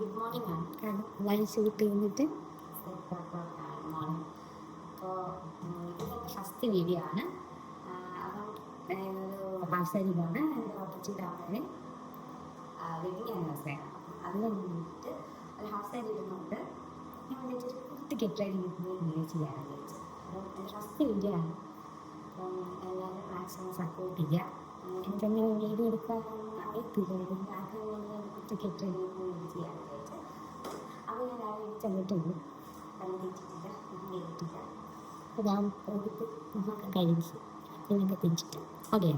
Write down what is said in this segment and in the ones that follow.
Good morning ആണ്. Lunch shoot ചെയ്തിട്ട് morning. അപ്പോൾ ഇത് ഫസ്റ്റ് വീഡിയോ ആണ്. അപ്പം ഒരു ഹാഫ് സാരിയിലാണ് എൻ്റെ ഓപ്പർച്യൂണിറ്റി അമ്മയുടെ വെഡിങ് ആനിവേഴ്സറിയാണ്. അപ്പം അതിന് വേണ്ടിയിട്ട് ഒരു ഹാഫ് സാരി ഇടുന്നുണ്ട്. ഞാൻ വിളിച്ചൊരു കുട്ടി കെട്ടായി വീഡിയോ ചെയ്യാനാണ് വിളിച്ചത്. അപ്പം എൻ്റെ ഫസ്റ്റ് വീഡിയോ ആണ്. അപ്പം എല്ലാവരും മാക്സിമം സപ്പോർട്ട് ചെയ്യുക. എനിക്കങ്ങനെ വീഡിയോ എടുക്കാനൊന്നും അറിയത്തില്ല. എനിക്ക് ആഗ്രഹം കുട്ടി കെട്ടായി വീഡിയോ ചെയ്യാനാണ് വിചാരിച്ചത്. അപ്പോൾ ഞാൻ ആ വീഡിയോ ചെന്നിട്ടുണ്ട്. കണ്ടിട്ടില്ല, കേട്ടിട്ടില്ല. അപ്പോൾ ഞാൻ പോയിട്ട് കഴിച്ച് ഇതിനൊക്കെ തിരിച്ചിട്ട് ഓക്കെ.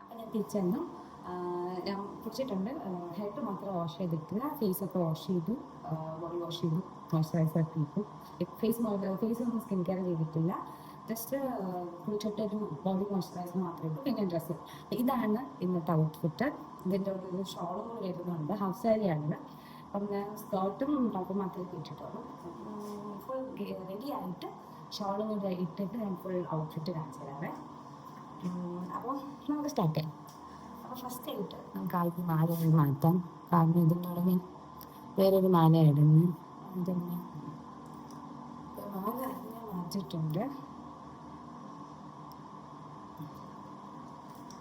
അപ്പം ഞാൻ തിരിച്ചെന്നു. ഞാൻ കുടിച്ചിട്ടുണ്ട്. ഹെഡ് മാത്രം വാഷ് ചെയ്തിട്ടില്ല, ഫേസൊക്കെ വാഷ് ചെയ്തു, ബോഡി വാഷ് ചെയ്തു, മോയ്സ്ചറൈസർ ഇട്ടു. ഫേസൊന്നും സ്കിൻ കെയർ ചെയ്തിട്ടില്ല. ജസ്റ്റ് കുളിച്ചിട്ടൊരു ബോഡി മോയ്സ്ചറൈസർ മാത്രമേ ഇട്ടു. പിന്നെ ഡ്രസ്സ് ഇതാണ് ഇന്നത്തെ ഔട്ട്ഫിറ്റ്. ഇതിൻ്റെ ഒരു ഷോളും കൂടി വരുന്നുണ്ട്. ഹാഫ് സാരിയാണ്. അപ്പം ഞാൻ സ്കേർട്ടും ടോപ്പും മാത്രമേ ഇട്ടിട്ടുള്ളൂ. ഫുൾ റെഡി ആയിട്ട് ഷോളും കൂടി ഇട്ടിട്ട് ഞാൻ ഫുൾ ഔട്ട്ഫിറ്റ് കാണിച്ചു തരാവേ. അപ്പോൾ നമുക്ക് സ്റ്റാർട്ട് ചെയ്യാം. അപ്പോൾ ഫസ്റ്റ് ആയിട്ട് നമുക്ക് ആദ്യം മാല മാറ്റാം. കാരണം ഇതിനോടൊക്കെ വേറൊരു മാല ഇടുന്നു. അതിന് മാല ഞാൻ മാറ്റിയിട്ടുണ്ട്.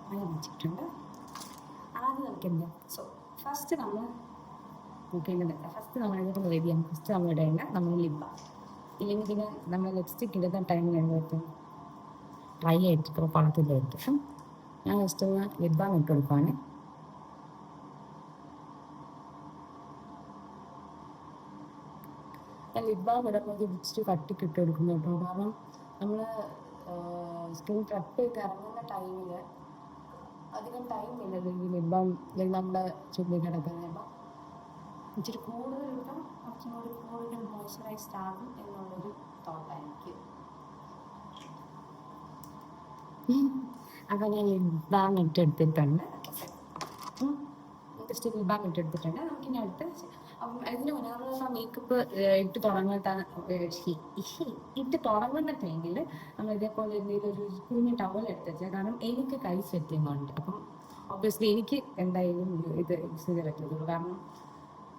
മാല മാറ്റിയിട്ടുണ്ട്. ആദ്യം നമുക്ക് എന്താ ഫസ്റ്റ് നമ്മൾ നോക്കേണ്ടതില്ല. ഫസ്റ്റ് നമ്മൾ ഇതിപ്പോൾ റെഡിയാണ്. ഫസ്റ്റ് നമ്മൾ ഇടേണ്ട നമ്മൾ ലിപ്പ. ഇല്ലെങ്കിൽ പിന്നെ നമ്മൾ ലിപ്സ്റ്റിക് ഇടുന്ന ടൈമിൽ എന്തായിട്ടും ഡ്രൈ ആയിട്ട് കുളത്തിലായിരിക്കും. ഞാൻ ജസ്റ്റ് ഒന്ന് ലിപ് ബാം ഇട്ട് കൊടുക്കുകയാണ്. ഞാൻ ലിപ് ബാം ഇടുമ്പോൾ ലിപ്സ്റ്റിക് കട്ടിക്ക് ഇട്ട് കൊടുക്കുന്നു കേട്ടോ. കാരണം നമ്മൾ സ്കിൻ പ്രപ്പ് ചെയ്ത് ഇറങ്ങുന്ന ടൈമിൽ അധികം ടൈം ഇല്ലല്ലോ ഈ ലിപ് ബാം നമ്മുടെ ചുണ്ടിൽ കിടക്കുന്നത്. അപ്പം ഇച്ചിരി കൂടുതൽ ഇട്ടാൽ കുറച്ചും കൂടി കൂടുതൽ മോയ്സ്ചറൈസ്ഡ് ആകും എന്നുള്ളൊരു തോട്ടായിരിക്കും. അപ്പോൾ ഞാൻ ലിപ് ബാം ഇട്ടെടുത്തിട്ടുണ്ട്. ജസ്റ്റ് ലിപ് ബാം ഇട്ടെടുത്തിട്ടുണ്ട്. നമുക്കിനി അടുത്ത് അപ്പം അതിന് മുന്നേ നമ്മൾ മേക്കപ്പ് ഇട്ട് തുടങ്ങുന്ന ടൈമിൽ നമ്മൾ ഇതേപോലെ എന്തെങ്കിലും ഒരു കുഞ്ഞ് ടവൽ എടുത്ത് വെച്ചാൽ, കാരണം എനിക്ക് കൈ സെറ്റിങ്ങുണ്ട്. അപ്പം ഒബ്വിയസ്ലി എനിക്ക് എന്തായാലും ഇത് യൂസ് ചെയ്ത് പറ്റുള്ളൂ. കാരണം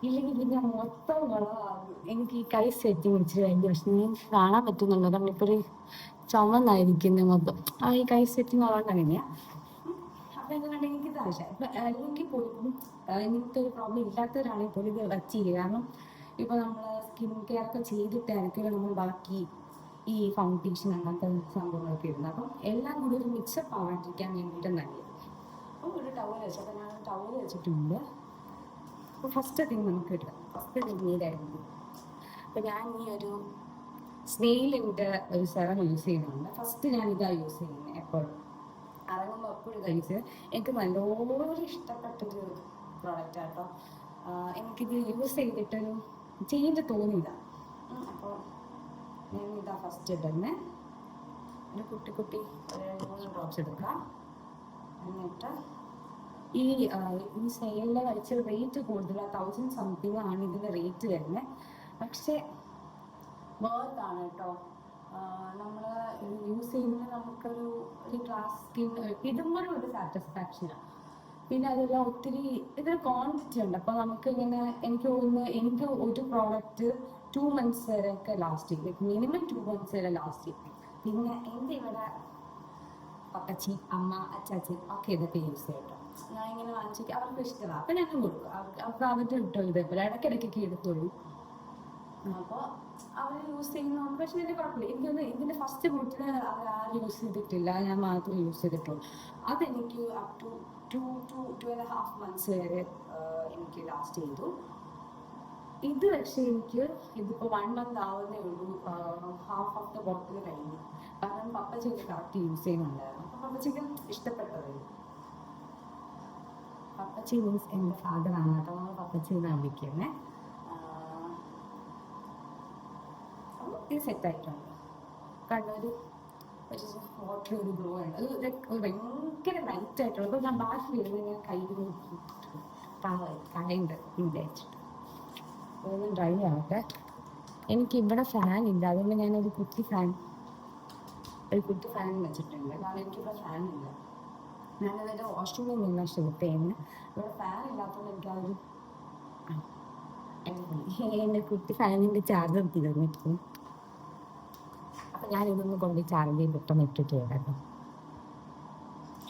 ഇല്ലെങ്കിൽ പിന്നെ മൊത്തം വളമാകും. എനിക്ക് ഈ കൈ സെറ്റിങ് ഇച്ചിരി ഭയങ്കര പ്രശ്നം. എനിക്ക് കാണാൻ പറ്റുന്നുള്ളൂ. കാരണം ഇപ്പോൾ ഒരു ചുമന്നായിരിക്കുന്നത് മൊത്തം. ഈ കൈ സെറ്റിങ് ഉള്ളതുകൊണ്ട് അങ്ങനെയാണ്. അപ്പം എന്തുകൊണ്ട് എനിക്കിത് ആവശ്യം. ഇപ്പം അല്ലെങ്കിൽ പോലും ഇങ്ങനത്തെ ഒരു പ്രോബ്ലം ഇല്ലാത്തവരാണെങ്കിൽ പോലും ഇത് വച്ചില്ല. കാരണം ഇപ്പോൾ നമ്മൾ സ്കിൻ കെയർ ഒക്കെ ചെയ്തിട്ടായിരിക്കും നമ്മൾ ബാക്കി ഈ ഫൗണ്ടേഷൻ അങ്ങനത്തെ സംഭവങ്ങളൊക്കെ ഇടുന്നത്. അപ്പം എല്ലാം കൂടി ഒരു മിക്സപ്പ് ആവാണ്ടിരിക്കാൻ വേണ്ടിയിട്ട് നല്ലത്. അപ്പോൾ ഒരു ടവൽ വെച്ചപ്പോൾ ഞാൻ ടവൽ വെച്ചിട്ടുണ്ട്. അപ്പോൾ ഫസ്റ്റ് തിങ് നമുക്ക് ഇടാം. ഫസ്റ്റ് തിങ് ഇതായിരുന്നു. അപ്പോൾ ഞാൻ ഈ ഒരു സ്നെയിലിൻ്റെ ഒരു സെറം യൂസ് ചെയ്യുന്നുണ്ട്. ഫസ്റ്റ് ഞാൻ ഇതാണ് യൂസ് ചെയ്യുന്നത് എപ്പോഴും. ഇറങ്ങുമ്പോൾ എപ്പോഴും ഇതാണ് യൂസ് ചെയ്യുന്നത്. എനിക്ക് നല്ലോണം ഇഷ്ടപ്പെട്ടൊരു പ്രോഡക്റ്റ് കേട്ടോ. എനിക്കിത് യൂസ് ചെയ്തിട്ടൊരു ചേഞ്ച് തോന്നിയില്ല. അപ്പോൾ ഞാൻ ഇതാ ഫസ്റ്റ് ഇടുന്നത്. ഒരു കുട്ടി കുട്ടി ഒരു 3 ഡ്രോപ്സ് എടുക്കുക. എന്നിട്ട് ഈ സെയിലിൻ്റെ കഴിച്ച റേറ്റ് കൂടുതലാണ്. 1000 സംതിങ് ആണ് ഇതിൻ്റെ റേറ്റ് വരുന്നത്. പക്ഷേ വേർത്താണ് കേട്ടോ. നമ്മൾ യൂസ് ചെയ്യുമ്പോൾ നമുക്കൊരു ഗ്ലാസ് സ്കിൻ ഇടുമ്പോഴും ഒരു സാറ്റിസ്ഫാക്ഷനാണ്. പിന്നെ അതെല്ലാം ഒത്തിരി ഇതൊരു ക്വാണ്ടിറ്റി ഉണ്ട്. അപ്പോൾ നമുക്ക് ഇങ്ങനെ എനിക്ക് തോന്നുന്നു എനിക്ക് ഒരു പ്രോഡക്റ്റ് 2 months വരെയൊക്കെ ലാസ്റ്റ് ചെയ്യും. മിനിമം 2 months വരെ ലാസ്റ്റ് ചെയ്യും. പിന്നെ എൻ്റെ ഇവിടെ പപ്പച്ചി, അമ്മ, അച്ചാച്ചൻ ഒക്കെ ഇതൊക്കെ യൂസ് ചെയ്യട്ടോ. ഞാൻ ഇങ്ങനെ വാങ്ങിച്ചിട്ട് അവർക്ക് ഇഷ്ടമാണ്. അപ്പം ഞാനും കൊടുക്കും. അവർക്ക് അവരുടെ ഇട്ടോ ഇതേപോലെ ഇടയ്ക്കിടയ്ക്കൊക്കെ എടുത്തോളൂ. അപ്പോൾ അവർ യൂസ് ചെയ്യുന്നതുകൊണ്ട് പക്ഷേ ഇതിൻ്റെ കുഴപ്പമില്ല. എനിക്കൊന്ന് ഇതിൻ്റെ ഫസ്റ്റ് ബോട്ടിൽ അവർ ആരും യൂസ് ചെയ്തിട്ടില്ല, ഞാൻ മാത്രമേ യൂസ് ചെയ്തിട്ടുള്ളൂ. അതെനിക്ക് അപ് ടു 2.5 months വരെ എനിക്ക് ലാസ്റ്റ് ചെയ്തു. ഇത് പക്ഷേ എനിക്ക് ഇതിപ്പോൾ 1 month ആവുന്നേ ഉള്ളൂ. ഹാഫ് ഓഫ് ദ ബോട്ടിൽ കഴിഞ്ഞു. കാരണം പപ്പച്ചയ്ക്ക് കറക്റ്റ് യൂസ് ചെയ്യുന്നുണ്ടായിരുന്നു. അപ്പം പപ്പച്ചയ്ക്ക് ഇഷ്ടപ്പെട്ടത്. പപ്പച്ചി മീൻസ് എൻ്റെ ഫാദറാണ് കേട്ടോ. നമ്മൾ പപ്പച്ചി എന്നാണ് വിളിക്കുന്നത്. ഇത് സെറ്റായിട്ടുണ്ട്. കണ്ടൊരു വാട്ടർ ഒരു ഗ്ലോ ഉണ്ട്. അത് ഭയങ്കര ലൈറ്റ് ആയിട്ടുള്ളത്. അപ്പോൾ ഞാൻ ബാക്കി വരുന്നത് ഞാൻ കയ്യിൽ കടയുണ്ട് വിചാരിച്ചിട്ട് അതൊന്ന് ഡ്രൈ ആവട്ടെ. എനിക്ക് ഇവിടെ ഫാൻ ഇല്ല, അതുകൊണ്ട് ഞാനൊരു കുട്ടി ഫാൻ വെച്ചിട്ടുണ്ട്. കാരണം എനിക്കിവിടെ ഫാൻ ഇല്ല. ഞാനതിൻ്റെ വാഷ്റൂമിൽ നിന്നാണ് ഷൂട്ട് ചെയ്യുന്നത്. ഇവിടെ ഫാൻ ഇല്ലാത്തതുകൊണ്ട് എനിക്കതൊരു എൻ്റെ കുട്ടി ഫാനിൻ്റെ ചാർജർ തീർന്നിട്ടു. അപ്പം ഞാൻ ഇതൊന്ന് കൊണ്ട് ചാർജ് ചെയ്ത് പെട്ടെന്ന് ഇട്ടിട്ട് വരാം കേട്ടോ.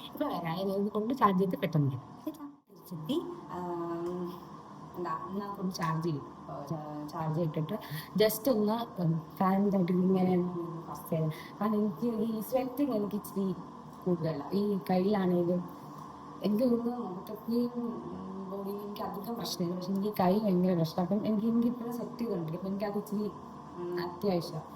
ഇപ്പം വരാം, ഇത് കൊണ്ട് ചാർജ് ചെയ്ത് പെട്ടെന്ന് വരാം. തിരിച്ചെത്തി. എന്താ ഞാൻ കൊണ്ട് ചാർജ് ചെയ്യും. ചാർജ് ഇട്ടിട്ട് ജസ്റ്റ് ഒന്ന് ഫാനിൻ്റെ അടിയിൽ ഇങ്ങനെ ഫസ്റ്റ് ചെയ്ത്, കാരണം എനിക്ക് ഈ സ്വെറ്റിങ് എനിക്ക് ഇച്ചിരി കൂടുതലാണ്. ഈ കയ്യിലാണെങ്കിലും എനിക്ക് തോന്നുന്നു മുഖത്തൊക്കെയും ബോഡിയിൽ എനിക്ക് അധികം പ്രശ്നമില്ല, പക്ഷെ എനിക്ക് കൈ ഭയങ്കര പ്രശ്നം. അപ്പം എനിക്കിപ്പോഴും സെറ്റ് ചെയ്തിട്ടുണ്ട്. അപ്പം എനിക്കത് ഇച്ചിരി അത്യാവശ്യമാണ്.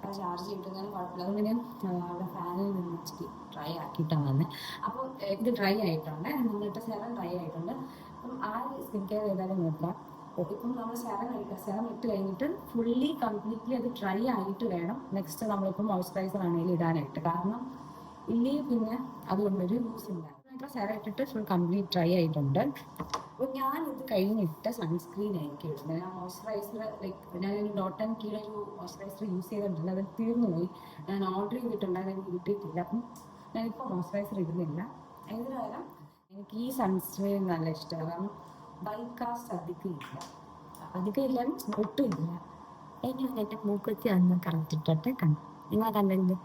അത് ചാർജ് ചെയ്തിട്ടുണ്ടെങ്കിലും കുഴപ്പമില്ല. അതുകൊണ്ട് ഞാൻ അവിടെ ഫാനിൽ നിന്ന് ഇച്ചിരി ഡ്രൈ ആക്കിയിട്ടാണ് വന്നത്. അപ്പോൾ ഇത് ഡ്രൈ ആയിട്ടുണ്ട്, നമ്മളിട്ട് സെറം ഡ്രൈ ആയിട്ടുണ്ട്. അപ്പം ആ സ്കിൻ കെയർ ചെയ്താലും നോക്കാം. ഇപ്പം നമ്മൾ സെറം ഇട്ട് കഴിഞ്ഞിട്ട് ഫുള്ളി കംപ്ലീറ്റ്ലി അത് ഡ്രൈ ആയിട്ട് വേണം നെക്സ്റ്റ് നമ്മളിപ്പോൾ മോയ്സ്ചറൈസർ ആണെങ്കിലും ഇടാനായിട്ട്. കാരണം ഇല്ലെങ്കിൽ പിന്നെ അതുകൊണ്ടൊരു യൂസ് ഉണ്ടാകും. ഇപ്പോൾ സെറം ഇട്ടിട്ട് ഫുൾ കംപ്ലീറ്റ് ഡ്രൈ ആയിട്ടുണ്ട്. അപ്പോൾ ഞാനിത് കഴിഞ്ഞിട്ട് സൺസ്ക്രീൻ എനിക്ക് ഇടുന്നത്. ഞാൻ മോയ്സ്ചറൈസർ ഞാനൊരു ഡോട്ട് ആൻഡ് കീയുടെ ഒരു മോയ്സ്ചറൈസർ യൂസ് ചെയ്തിട്ടുണ്ട്, അത് തീർന്നു പോയി. ഞാൻ ഓർഡർ ചെയ്തിട്ടുണ്ടായിരുന്നു, എനിക്ക് കിട്ടിയിട്ടില്ല. അപ്പം ഞാനിപ്പോൾ മോയ്സ്ചറൈസർ ഇടുന്നില്ല. അതിന് പകരം എനിക്ക് ഈ സൺസ്ക്രീൻ നല്ല ഇഷ്ടമാണ്. കാരണം ബൈക്കാസ്റ്റ് അധികം ഇല്ല, ഒട്ടും ഇല്ല. ഇനി എൻ്റെ മൂക്കത്തി അന്ന് കറക്റ്റ് ഇട്ടിട്ട് കണ്ടു. നിങ്ങൾ കണ്ടെങ്കിൽ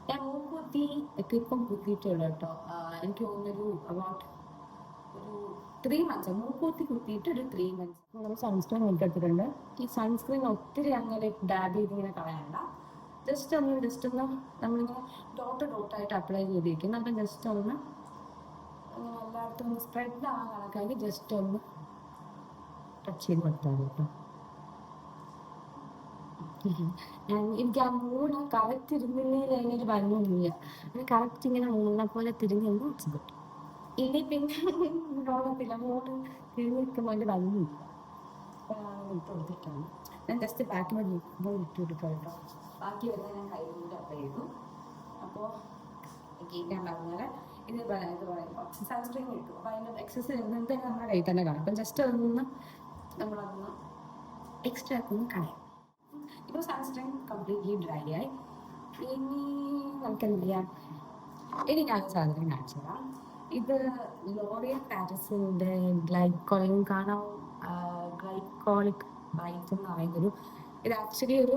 ഞാൻ മൂക്കുത്തി ഒക്കെ ഇപ്പം കുത്തിയിട്ടുള്ളൂ കേട്ടോ. എനിക്ക് തോന്നുന്നൊരു അബൌട്ട് ഒരു 3 months മൂക്കുത്തി കുത്തിയിട്ട് ഒരു 3 months നമ്മൾ സൺസ്ക്രീൻ ഇട്ടിട്ടുണ്ട്. ഈ സൺസ്ക്രീൻ ഒത്തിരി അങ്ങനെ ഡാബ് ചെയ്തിങ്ങനെ കളയണ്ട. ജസ്റ്റ് ഒന്ന് നമ്മളിങ്ങനെ ഡോട്ടായിട്ട് അപ്ലൈ ചെയ്തിരിക്കുന്നു. അപ്പം ജസ്റ്റ് ഒന്ന് എല്ലായിടത്തും ഒന്ന് സ്പ്രെഡ് ആവാൻ കണക്കാക്കി ജസ്റ്റ് ഒന്ന് ടച്ച് ചെയ്ത് കൊടുത്താൽ കേട്ടോ. എനിക്ക് ആ മൂന്ന് കറക്റ്റ് ഇരുന്നില്ലെങ്കിൽ അതിനൊരു ഭംഗിയൊന്നുമില്ല. അങ്ങനെ കറക്റ്റ് ഇങ്ങനെ മൂന്നിനെ പോലെ തിരിഞ്ഞെന്ന് വെച്ച് കിട്ടും. ഇനി പിന്നെ നോക്കത്തില്ല, മൂന്ന് തിരിഞ്ഞ് നിൽക്കുമ്പോൾ അതിൻ്റെ ഭംഗിയില്ല. അപ്പോൾ ഞാൻ ഇട്ട് കൊടുത്തിട്ടാണ്. ഞാൻ ജസ്റ്റ് ബാക്കിൽ ഇട്ട് കൊടുക്കാം കേട്ടോ. ബാക്കി വരുന്നത് ഞാൻ കയ്യിലൂടെ അപ്ലൈ ചെയ്തു. അപ്പോൾ ഞാൻ പറഞ്ഞാൽ ഇത് പറയുമ്പോൾ സൺസ്ക്രീൻ ഇട്ടു. അപ്പോൾ അതിൻ്റെ എക്സസ് എന്തായാലും നമ്മുടെ കയ്യിൽ തന്നെ കാണും. അപ്പം ജസ്റ്റ് അതൊന്ന് നമ്മളതൊന്ന് എക്സ്ട്രാ ഒന്ന് കളയാം. ഇപ്പോൾ സൺസ്ക്രീൻ കംപ്ലീറ്റ്ലി ഡ്രൈ ആയി. ഇനി നമുക്ക് എന്ത് ചെയ്യാം, ഇനി ഞാൻ സാധനം കാണിച്ചു തരാം. ഇത് ലോറിയൽ പാരിസിൻ്റെ ഗ്ലൈക്കോളിക് ബൈറ്റ് എന്ന് പറയുന്നൊരു, ഇത് ആക്ച്വലി ഒരു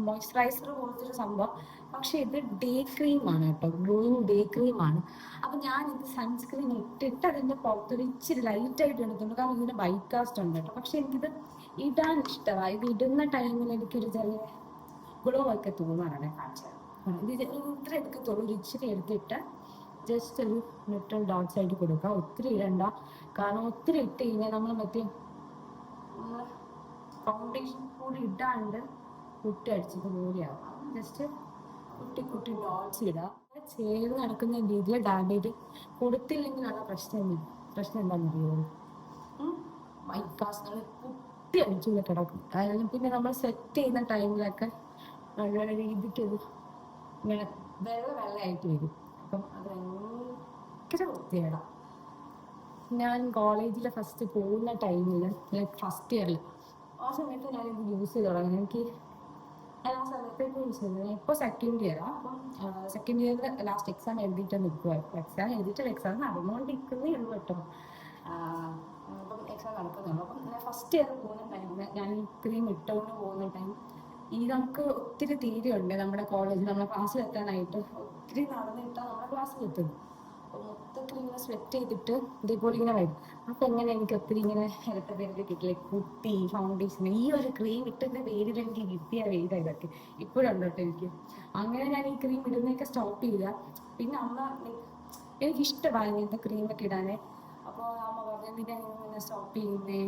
മോയ്സ്ചറൈസർ പോലത്തെ ഒരു സംഭവം. പക്ഷെ ഇത് ഡേ ക്രീമാണ് കേട്ടോ, ഗ്ലോയിങ് ഡേ ക്രീമാണ്. അപ്പം ഞാനിത് സൺസ്ക്രീൻ ഇട്ടിട്ട് അതിൻ്റെ പുറത്തൊരു ഇച്ചിരി ലൈറ്റായിട്ട് എടുത്തിട്ടുണ്ട്, കാരണം ഇതിൻ്റെ ബൈക്കാസ്റ്റ് ഉണ്ട് കേട്ടോ. പക്ഷെ എനിക്കിത് ഇടാൻ ഇഷ്ടമാണ്. ഇത് ഇടുന്ന ടൈമിൽ എനിക്കൊരു ചെറിയ ഗ്ലോ ഒക്കെ തോന്നാറാണ് കാണിച്ചത്. ഇത് ഇത്ര എടുക്കത്തുള്ളൂ, ഒരു ഇച്ചിരി എടുത്തിട്ട് ജസ്റ്റ് ഒരു ലിറ്റിൽ ഡോട്ട്സ് ആയിട്ട് കൊടുക്കുക. ഒത്തിരി ഇടണ്ട, കാരണം ഒത്തിരി ഇട്ട് കഴിഞ്ഞാൽ നമ്മൾ മറ്റേ ഫൗണ്ടേഷൻ കൂടി ഇടാണ്ട് കുട്ടി അടിച്ചത് പോലെയാവും. ജസ്റ്റ് കുട്ടി ഡോട്ട്സ് ഇടുക. ചേർന്ന് നടക്കുന്ന രീതിയിൽ ഡാമേജ് കൊടുത്തില്ലെങ്കിലുള്ള പ്രശ്നം എന്താണെന്ന് അറിയുമോ, മൈക്കാസ് കുട്ടി അടിച്ചു കിടക്കും. അതായത് പിന്നെ നമ്മൾ സെറ്റ് ചെയ്യുന്ന ടൈമിലൊക്കെ നല്ല രീതിക്ക് ഇങ്ങനെ വെള്ളമായിട്ട് വരും. അപ്പം അത് ഭയങ്കര വൃത്തികേടാണ്. ഞാൻ കോളേജിൽ ഫസ്റ്റ് പോകുന്ന ടൈമിൽ ഫസ്റ്റ് ഇയറിൽ ആ സമയത്ത് ഞാനിത് യൂസ് ചെയ്ത് തുടങ്ങി. ഞാൻ ആ സമയത്തേക്ക് യൂസ് ചെയ്തത്. ഇപ്പോൾ സെക്കൻഡ് ഇയറാണ്. അപ്പം സെക്കൻഡ് ഇയറിൽ ലാസ്റ്റ് എക്സാം എഴുതിയിട്ട് നിൽക്കുമായിരുന്നു. എക്സാം നടന്നുകൊണ്ടിരിക്കുന്നേ ഉള്ളൂ കേട്ടോ. അപ്പം എക്സാം നടക്കുന്നുള്ളൂ. അപ്പം ഞാൻ ഫസ്റ്റ് ഇയർ പോകുന്ന ടൈമിൽ ഞാൻ ക്രീം ഇട്ടുകൊണ്ട് പോകുന്ന ടൈം ഈ നമുക്ക് ഒത്തിരി തീരെയുണ്ട് നമ്മുടെ കോളേജിൽ, നമ്മുടെ ക്ലാസ്സിൽ എത്താനായിട്ട് ഒത്തിരി നടന്നിട്ടാണ് നമ്മുടെ ക്ലാസ്സിൽ എത്തുന്നത്. അപ്പോൾ മൊത്തത്തിൽ ഇങ്ങനെ സ്വെറ്റ് ചെയ്തിട്ട് ഇതേപോലെ ഇങ്ങനെ വരും. അപ്പം എങ്ങനെ എനിക്ക് ഒത്തിരി ഇങ്ങനെ ഇരട്ട പേരിൽ കിട്ടില്ല, കുട്ടി ഫൗണ്ടേഷൻ ഈ ഒരു ക്രീം ഇട്ടതിൻ്റെ പേരിൽ എനിക്ക് കിട്ടിയ വെയില ഇതൊക്കെ ഇപ്പോഴുണ്ട് കേട്ടോ എനിക്ക്. അങ്ങനെ ഞാൻ ഈ ക്രീം ഇടുന്നതൊക്കെ സ്റ്റോപ്പ് ചെയ്യുക. പിന്നെ അമ്മ എനിക്കിഷ്ടമാണ് ഇങ്ങനത്തെ ക്രീമൊക്കെ ഇടാനേ. അപ്പോൾ അമ്മ പറഞ്ഞു പിന്നെ ഇങ്ങനെ സ്റ്റോപ്പ് ചെയ്യുന്നേ,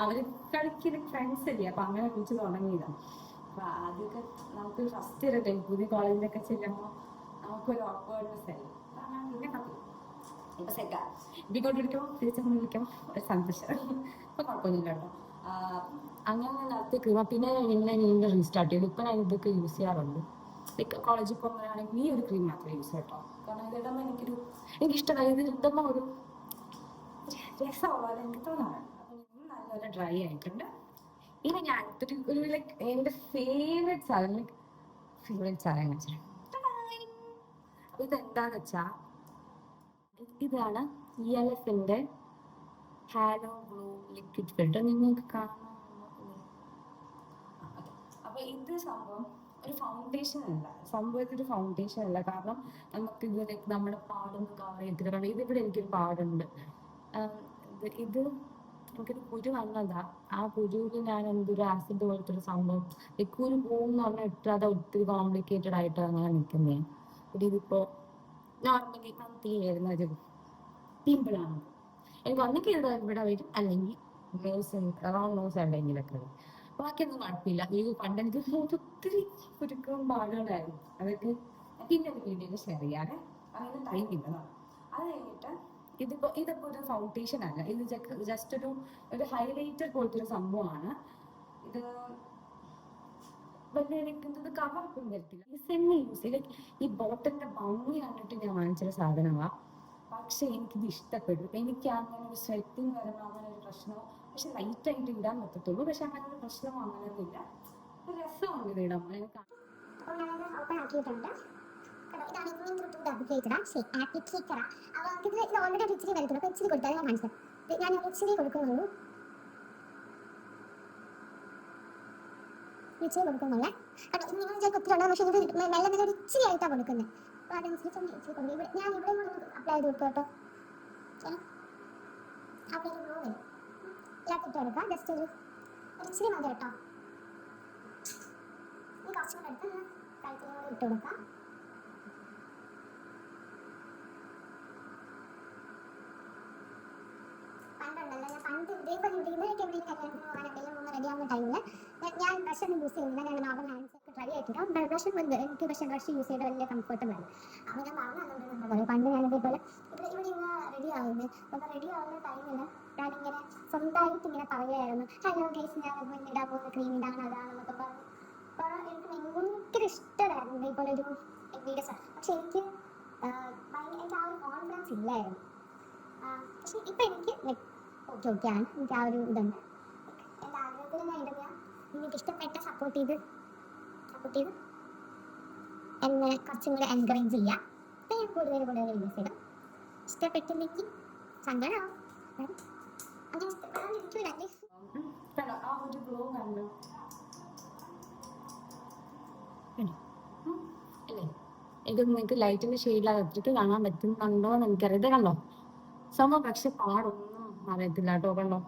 അവർ കളിക്കുന്ന ഫ്രണ്ട്സ് അല്ലേ, അപ്പം അങ്ങനെ വിളിച്ച് തുടങ്ങിയതാണ്. അപ്പോൾ ആദ്യമൊക്കെ നമുക്ക് ഫസ്റ്റ് ഇയർ ടൈം പുതിയ കോളേജിലൊക്കെ ചെല്ലുമ്പോൾ നമുക്കൊരു ഓക്വേർഡ്നെസ് ആയി. പിന്നെ കത്തി ഇപ്പം സെറ്റാണ്. ഇപ്പിക്കോട്ട് വിളിക്കുമ്പോൾ തിരിച്ചൊന്ന് വിളിക്കുമ്പോൾ ഒരു സന്തോഷം. ഇപ്പം കുഴപ്പമൊന്നുമില്ല കേട്ടോ. അങ്ങനെ നടത്തിയ ക്രീമ പിന്നെ വീണ്ടും റീസ്റ്റാർട്ട് ചെയ്തു. ഇപ്പം ഞാൻ ഇതൊക്കെ യൂസ് ചെയ്യാറുണ്ട്. കോളേജിൽ പോകുമ്പോഴാണെങ്കിൽ ഈ ഒരു ക്രീം മാത്രമേ യൂസ് കേട്ടോ. കാരണം ഇതിടുമ്പോൾ എനിക്കിഷ്ടമായി. ഇത് ഇടുമ്പോൾ ഒരു രസമുള്ള എനിക്ക് തോന്നാറുണ്ട്. അപ്പം നല്ലപോലെ ഡ്രൈ ആയിട്ടുണ്ട്. ഇനി ഞാൻ ഒരു എൻ്റെ ഫേവറേറ്റ് സാധനം വെച്ചിട്ടുണ്ട്. അപ്പോൾ ഇതെന്താന്ന് വെച്ചാൽ ഇതാണ് ELFൻ്റെ ഹാലോ ഗ്ലോ ലിക്വിഡ് ഫിൽറ്റർ നിങ്ങൾക്ക് കാണാൻ. അപ്പൊ ഇത് സംഭവം ഒരു ഫൗണ്ടേഷൻ അല്ല, സംഭവത്തിൽ ഫൗണ്ടേഷൻ അല്ല. കാരണം നമുക്ക് ഇത് നമ്മുടെ പാടൊന്നും കവർ ചെയ്തിട്ട് കാരണം ഇതിവിടെ എനിക്കൊരു പാടുണ്ട്. ഇത് എനിക്കൊരു കുരു വന്നതാ. ആ കുരുവിൽ ഞാൻ എന്തൊരു ആസിഡ് പോലത്തെ ഒരു സംഭവം ഈ കുരു പോകുന്ന പറഞ്ഞാൽ ഇട്ടാതെ ഒത്തിരി കോംപ്ലിക്കേറ്റഡ് ആയിട്ട് അങ്ങനെ നിൽക്കുന്നേ. ഇതിപ്പോ നോർമലി മന്ത്ലി വരുന്ന ഒരു പിമ്പിളാണ്. എനിക്ക് ഒന്നെങ്കിൽ ഇവിടെ വരും, അല്ലെങ്കിൽ നോസ് അറൗണ്ട് നോസ് എവിടെയെങ്കിലൊക്കെ വരും. ബാക്കിയൊന്നും കുഴപ്പമില്ല. ഈ പണ്ട് എനിക്ക് ഒത്തിരി കുരുക്കളും പാടുകളായിരുന്നു. അതൊക്കെ പിന്നെ ഒരു വീഡിയോയിൽ ഷെയർ ചെയ്യാതെ അങ്ങനെ ടൈം ഇല്ല. അത് കഴിഞ്ഞിട്ട് ഇതിപ്പോ ഒരു ഫൗണ്ടേഷൻ അല്ല, ഇത് ജസ്റ്റ് ഒരു ഹൈലൈറ്റർ പോലത്തെ ഒരു സംഭവമാണ്. ഇത് വലിയ എനിക്കുന്നത് കവർക്കും വരത്തില്ല. ഈ സെമ്മി യൂസ് ചെയ്ത് ഈ ബോട്ടിലിന്റെ ഭംഗി കണ്ടിട്ട് ഞാൻ വാങ്ങിച്ചൊരു സാധനമാണ്. പക്ഷെ എനിക്കിത് ഇഷ്ടപ്പെട്ടു. എനിക്ക് അങ്ങനെ ഒരു സ്വെറ്റിങ് വരുമ്പോൾ അങ്ങനെ ഒരു പ്രശ്നമോ, പക്ഷെ ലൈറ്റ് ആയിട്ട് ഇടാൻ പറ്റത്തുള്ളൂ. പക്ഷെ അങ്ങനെ ഒരു പ്രശ്നമോ അങ്ങനെയൊന്നുമില്ല. ഒരു രസമാണ് ഇത് ഇടാൻ. എനിക്ക് ഓപ്പൺ ആക്കിയിട്ടുണ്ട്. ഇതാണ് ആപ്ലിക്കേറ്റർ. അപ്പോൾ നമുക്കിത് ഇത് ഓൾറെഡി ഒരു ഇച്ചിരി വരത്തുള്ളൂ. അപ്പോൾ ഇച്ചിരി കൊടുത്താൽ ഞാൻ കാണിച്ചത് ഞാൻ ഇച്ചിരി കൊടുക്കുന്നുള്ളൂ. ഇച്ചിരി കൊടുക്കുന്നില്ല. കാരണം ഇത് നിങ്ങൾ വിചാരിക്കും ഒത്തിരി ഉള്ളത്, പക്ഷേ ഇത് മെല്ലെ മെല്ലെ ഒരു ഇച്ചിരി ആയിട്ടാണ് കൊടുക്കുന്നത്. അപ്പോൾ അതനുസരിച്ച് ഇച്ചിരി കൊടുക്കും. ഞാൻ ഇവിടെ അപ്ലൈ ചെയ്ത് കൊടുക്കും കേട്ടോ. അപ്ലൈ ചെയ്ത് പോകും ഇല്ലാത്തിട്ട് കൊടുക്കാം. ജസ്റ്റ് ഒരു ഇച്ചിരി മതി കേട്ടോ. ഇനി കുറച്ചും കൂടെ എടുത്ത് കഴുത്തിനോട് ഇട്ട് കൊടുക്കാം. പണ്ടുണ്ടല്ലോ, ഞാൻ പണ്ട് ഇതേപോലെ ഇവിടെയൊക്കെ എവിടെയും കല്യാണത്തിന് പോകാൻ എവിടെയെങ്കിലും ഒന്ന് റെഡി ആവുന്ന ടൈമിൽ ഞാൻ ബ്രഷ് ഒന്നും യൂസ് ചെയ്യുന്നില്ല. ഞാൻ നോർമൽ ഹാൻഡ്സ് ഒക്കെ ട്രൈ ആക്കിയിട്ടോ. ബ്രഷ് എനിക്ക് പക്ഷേ ബ്രഷ് യൂസ് ചെയ്ത് വലിയ കംഫർട്ടബിൾ അല്ല. അപ്പോൾ ഞാൻ പറഞ്ഞുകൊണ്ടിരുന്നത് പോലെ പണ്ട് ഞാൻ ഇതേപോലെ ഇവിടെ ഇങ്ങ് റെഡി ആവുന്നത്. അപ്പോൾ റെഡി ആവുന്ന ടൈമിൽ ഞാനിങ്ങനെ സ്വന്തമായിട്ട് ഇങ്ങനെ പറയുമായിരുന്നു, ഹലോ ഗൈസ്, ഞാൻ ഇടാൻ പോകുന്ന ക്രീം ഇടാൻ അതാണെന്നൊക്കെ പറഞ്ഞു. അപ്പോൾ എനിക്ക് ഭയങ്കര ഇഷ്ടമായിരുന്നു ഇതേപോലെ ഒരു വീഡിയോസ്. പക്ഷെ എനിക്ക് ആ ഒരു കോൺഫിഡൻസ് ഇല്ലായിരുന്നു. പക്ഷെ ഇപ്പം എനിക്ക് ഓക്കെ ആണ്. എനിക്ക് ആ ഒരു ഇതുണ്ട്. എൻ്റെ ആഗ്രഹത്തിൽ ഞാൻ ഇടുക. നിങ്ങൾക്ക് ഇഷ്ടപ്പെട്ട സപ്പോർട്ട് ചെയ്ത് എന്നെ കുറച്ചും കൂടെ എൻകറേജ് ചെയ്യാം. അപ്പം ഞാൻ കൂടുതൽ വീഡിയോസ് ഇടും. ഇഷ്ടപ്പെട്ടില്ലെങ്കിൽ സങ്കടമാവും. അങ്ങനെ ഇഷ്ടപ്പെടാതിരിക്കില്ല. ആ ഒരു ഗ്ലോ കണ്ടു അല്ലേ? ഇത് നിങ്ങൾക്ക് ലൈറ്റിന്റെ ഷെയ്ഡിലാണ് എത്തിട്ട് കാണാൻ പറ്റുന്നുണ്ടോ എന്ന് എനിക്കറിയാം. ഇത് കണ്ടോ സംഭവം? പക്ഷെ പാടൊന്നും അറിയത്തില്ല കേട്ടോ. കണ്ടോ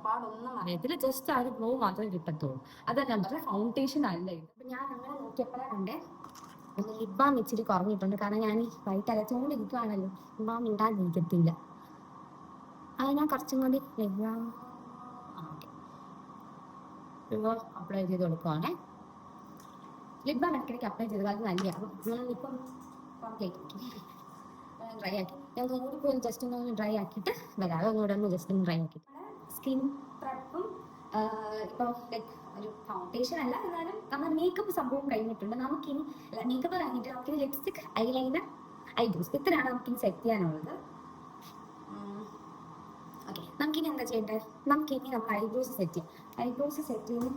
പാടൊന്നും അറിയത്തില്ല. ജസ്റ്റ് ആ ഒരു ഗ്ലോ മാത്രമേ കിട്ടത്തുള്ളൂ. അതാ ഞാൻ പറഞ്ഞ ഫൗണ്ടേഷൻ അല്ല ഇത്. അപ്പൊ ഞാൻ അങ്ങനെ നോക്കിയപ്പോഴാണ് കണ്ടേ ലിപ് ബാം ഇച്ചിരി കുറഞ്ഞിട്ടുണ്ട്. കാരണം ഞാൻ ഈ വൈറ്റ് അരച്ചുകൊണ്ടിരിക്കുവാണല്ലോ, ലിപ് ബാം ഇടാതിരിക്കത്തില്ല. അത് ഞാൻ കുറച്ചും കൂടി ലിപ് ബാം അപ്ലൈ ചെയ്ത് കൊടുക്കുവാണേ. ലിപ് ബാം ഇടയ്ക്കിടയ്ക്ക് അപ്ലൈ ചെയ്ത് അത് നല്ലതാണ്. അപ്പം ഞാനിപ്പം ഡ്രൈ ആക്കി ഞാൻ ഒന്നുകൂടി പോയി ജസ്റ്റ് ഒന്ന് ഡ്രൈ ആക്കിയിട്ട് വരാം. ഒന്നുകൂടെ ഒന്ന് ജസ്റ്റ് ഒന്ന് ഡ്രൈ ആക്കിയിട്ട് സ്കിൻ പ്രപ്പും ഇപ്പോൾ ലൈക്ക് ഒരു ഫൗണ്ടേഷൻ അല്ല, എന്നാലും നമ്മൾ മേക്കപ്പ് സംഭവം കഴിഞ്ഞിട്ടുണ്ട്. നമുക്കിനി മേക്കപ്പ് കഴിഞ്ഞിട്ട് നമുക്കിനി ലിപ്സ്റ്റിക്, ഐലൈനർ, ഐബ്രോസ് ഇത്രയാണ് നമുക്കിനി സെറ്റ് ചെയ്യാനുള്ളത്. ഓക്കെ, നമുക്കിനി എന്താ ചെയ്യേണ്ടത്? നമുക്കിനി നമ്മൾ ഐബ്രോസ് സെറ്റ് ചെയ്യാം. ഐബ്രോസ് സെറ്റ് ചെയ്യുന്ന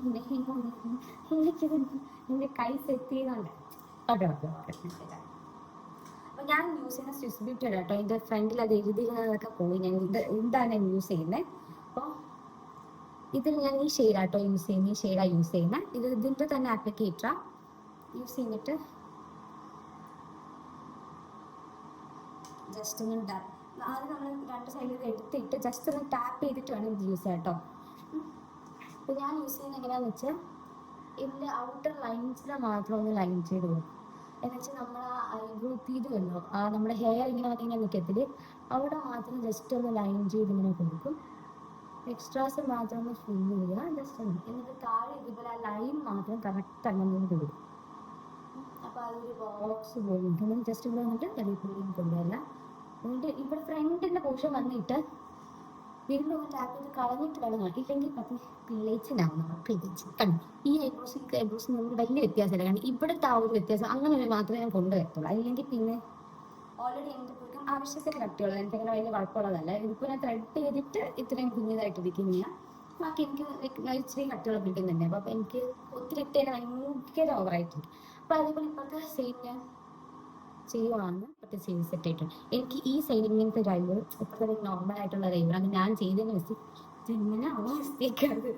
എൻ്റെ കൈ സെറ്റ് ചെയ്യുന്നുണ്ട്. അപ്പോൾ ഞാൻ യൂസ് ചെയ്യുന്ന സ്വിസ് ബ്യൂട്ടി കേട്ടോ. എൻ്റെ ഫ്രണ്ടിൽ അത് എഴുതിയിരുന്നതൊക്കെ പോയി. ഞാൻ ഇതാണ് ഞാൻ യൂസ് ചെയ്യുന്നത്. അപ്പോൾ ഇതിൽ ഞാൻ ഈ ഷെയ്ഡാട്ടോ യൂസ് ചെയ്യുന്നത്. ഈ ഷെയ്ഡാണ് യൂസ് ചെയ്യുന്നത്. ഇതിൻ്റെ തന്നെ ആപ്ലിക്കേറ്ററാണ് യൂസ് ചെയ്തിട്ട് ജസ്റ്റ് ഒന്ന് അത് നമ്മൾ രണ്ട് സൈഡിൽ എടുത്തിട്ട് ജസ്റ്റ് ഒന്ന് ടാപ്പ് ചെയ്തിട്ട് വേണം ഇത് യൂസ് ചെയ്യാം കേട്ടോ. അപ്പോൾ ഞാൻ യൂസ് ചെയ്യുന്നത് എങ്ങനെയാണെന്ന് വെച്ചാൽ ഇതിൻ്റെ ഔട്ടർ ലൈൻസിനെ മാത്രം ഒന്ന് ലൈൻ ചെയ്ത് കൊടുക്കും. എന്നുവെച്ചാൽ നമ്മൾ ആ ഐബ്രോ തീരുമല്ലോ, ആ നമ്മുടെ ഹെയർ ഇങ്ങനെ വന്നിങ്ങനെ നിൽക്കത്തില്, അവിടെ മാത്രം ജസ്റ്റ് ഒന്ന് ലൈൻ ചെയ്ത് ഇങ്ങനെ കൊടുക്കും. എക്സ്ട്രാസ് മാത്രം ഒന്ന് ഫിൽ ചെയ്യുക ജസ്റ്റ് ഒന്ന്. എന്നിട്ട് താഴെ ഇതുപോലെ ആ ലൈൻ മാത്രം കറക്റ്റ് അങ്ങനെ കൊടുക്കും. അപ്പോൾ അതൊരു ബോക്സ് പോലും ജസ്റ്റ് ഇവിടെ വന്നിട്ട് വെളിയിൽ കൊണ്ടുവരില്ല. എന്നിട്ട് ഇവിടെ ഫ്രണ്ടിൻ്റെ പോർഷൻ വന്നിട്ട് വീണ്ടും ഒന്ന് ടാപ്പ് ചെയ്ത് കളഞ്ഞിട്ട് വേണം നോക്കി. ഇല്ലെങ്കിൽ പറ്റി പിള്ളേച്ചിനാവും. നമ്മൾ പിള്ളേച്ച് കണ്ടു ഈ ഐബ്രോസ് നമ്മൾ വലിയ വ്യത്യാസമില്ല. കാരണം ഇവിടുത്തെ ആ ഒരു വ്യത്യാസം അങ്ങനെ മാത്രമേ ഞാൻ കൊണ്ടുവരത്തുള്ളൂ. അല്ലെങ്കിൽ പിന്നെ ഓൾറെഡി എൻ്റെ പോലും ആവശ്യത്തിന് കട്ടിയുള്ളത് എനിക്കങ്ങനെ വലിയ കുഴപ്പമുള്ളതല്ല. ഇതിപ്പോൾ ഞാൻ ത്രെഡ് ചെയ്തിട്ട് ഇത്രയും കുഞ്ഞതായിട്ട് ഇരിക്കുന്ന ബാക്കി എനിക്ക് ഇച്ചിരി കട്ടിയുള്ള പിടിക്കുന്നുണ്ട്. അപ്പോൾ എനിക്ക് ഒത്തിരി ഇട്ടേനെ ഭയങ്കര ഓവറായിട്ടുണ്ട്. അപ്പോൾ അതേപോലെ ഇപ്പോഴത്തെ സെയിം ഞാൻ ചെയ്യുവാണ് പക്ഷേ ചെയ്ത് സെറ്റ് ആയിട്ടുണ്ട്. എനിക്ക് ഈ സൈഡ് ഇങ്ങനത്തെ ഒരു ഐബ്രോ ഇപ്പോഴത്തെ നോർമൽ ആയിട്ടുള്ള ഒരു ഐബ്രോ അത് ഞാൻ ചെയ്തതിന് വെച്ച് ഇങ്ങനെ അവസ്ഥയ്ക്കത്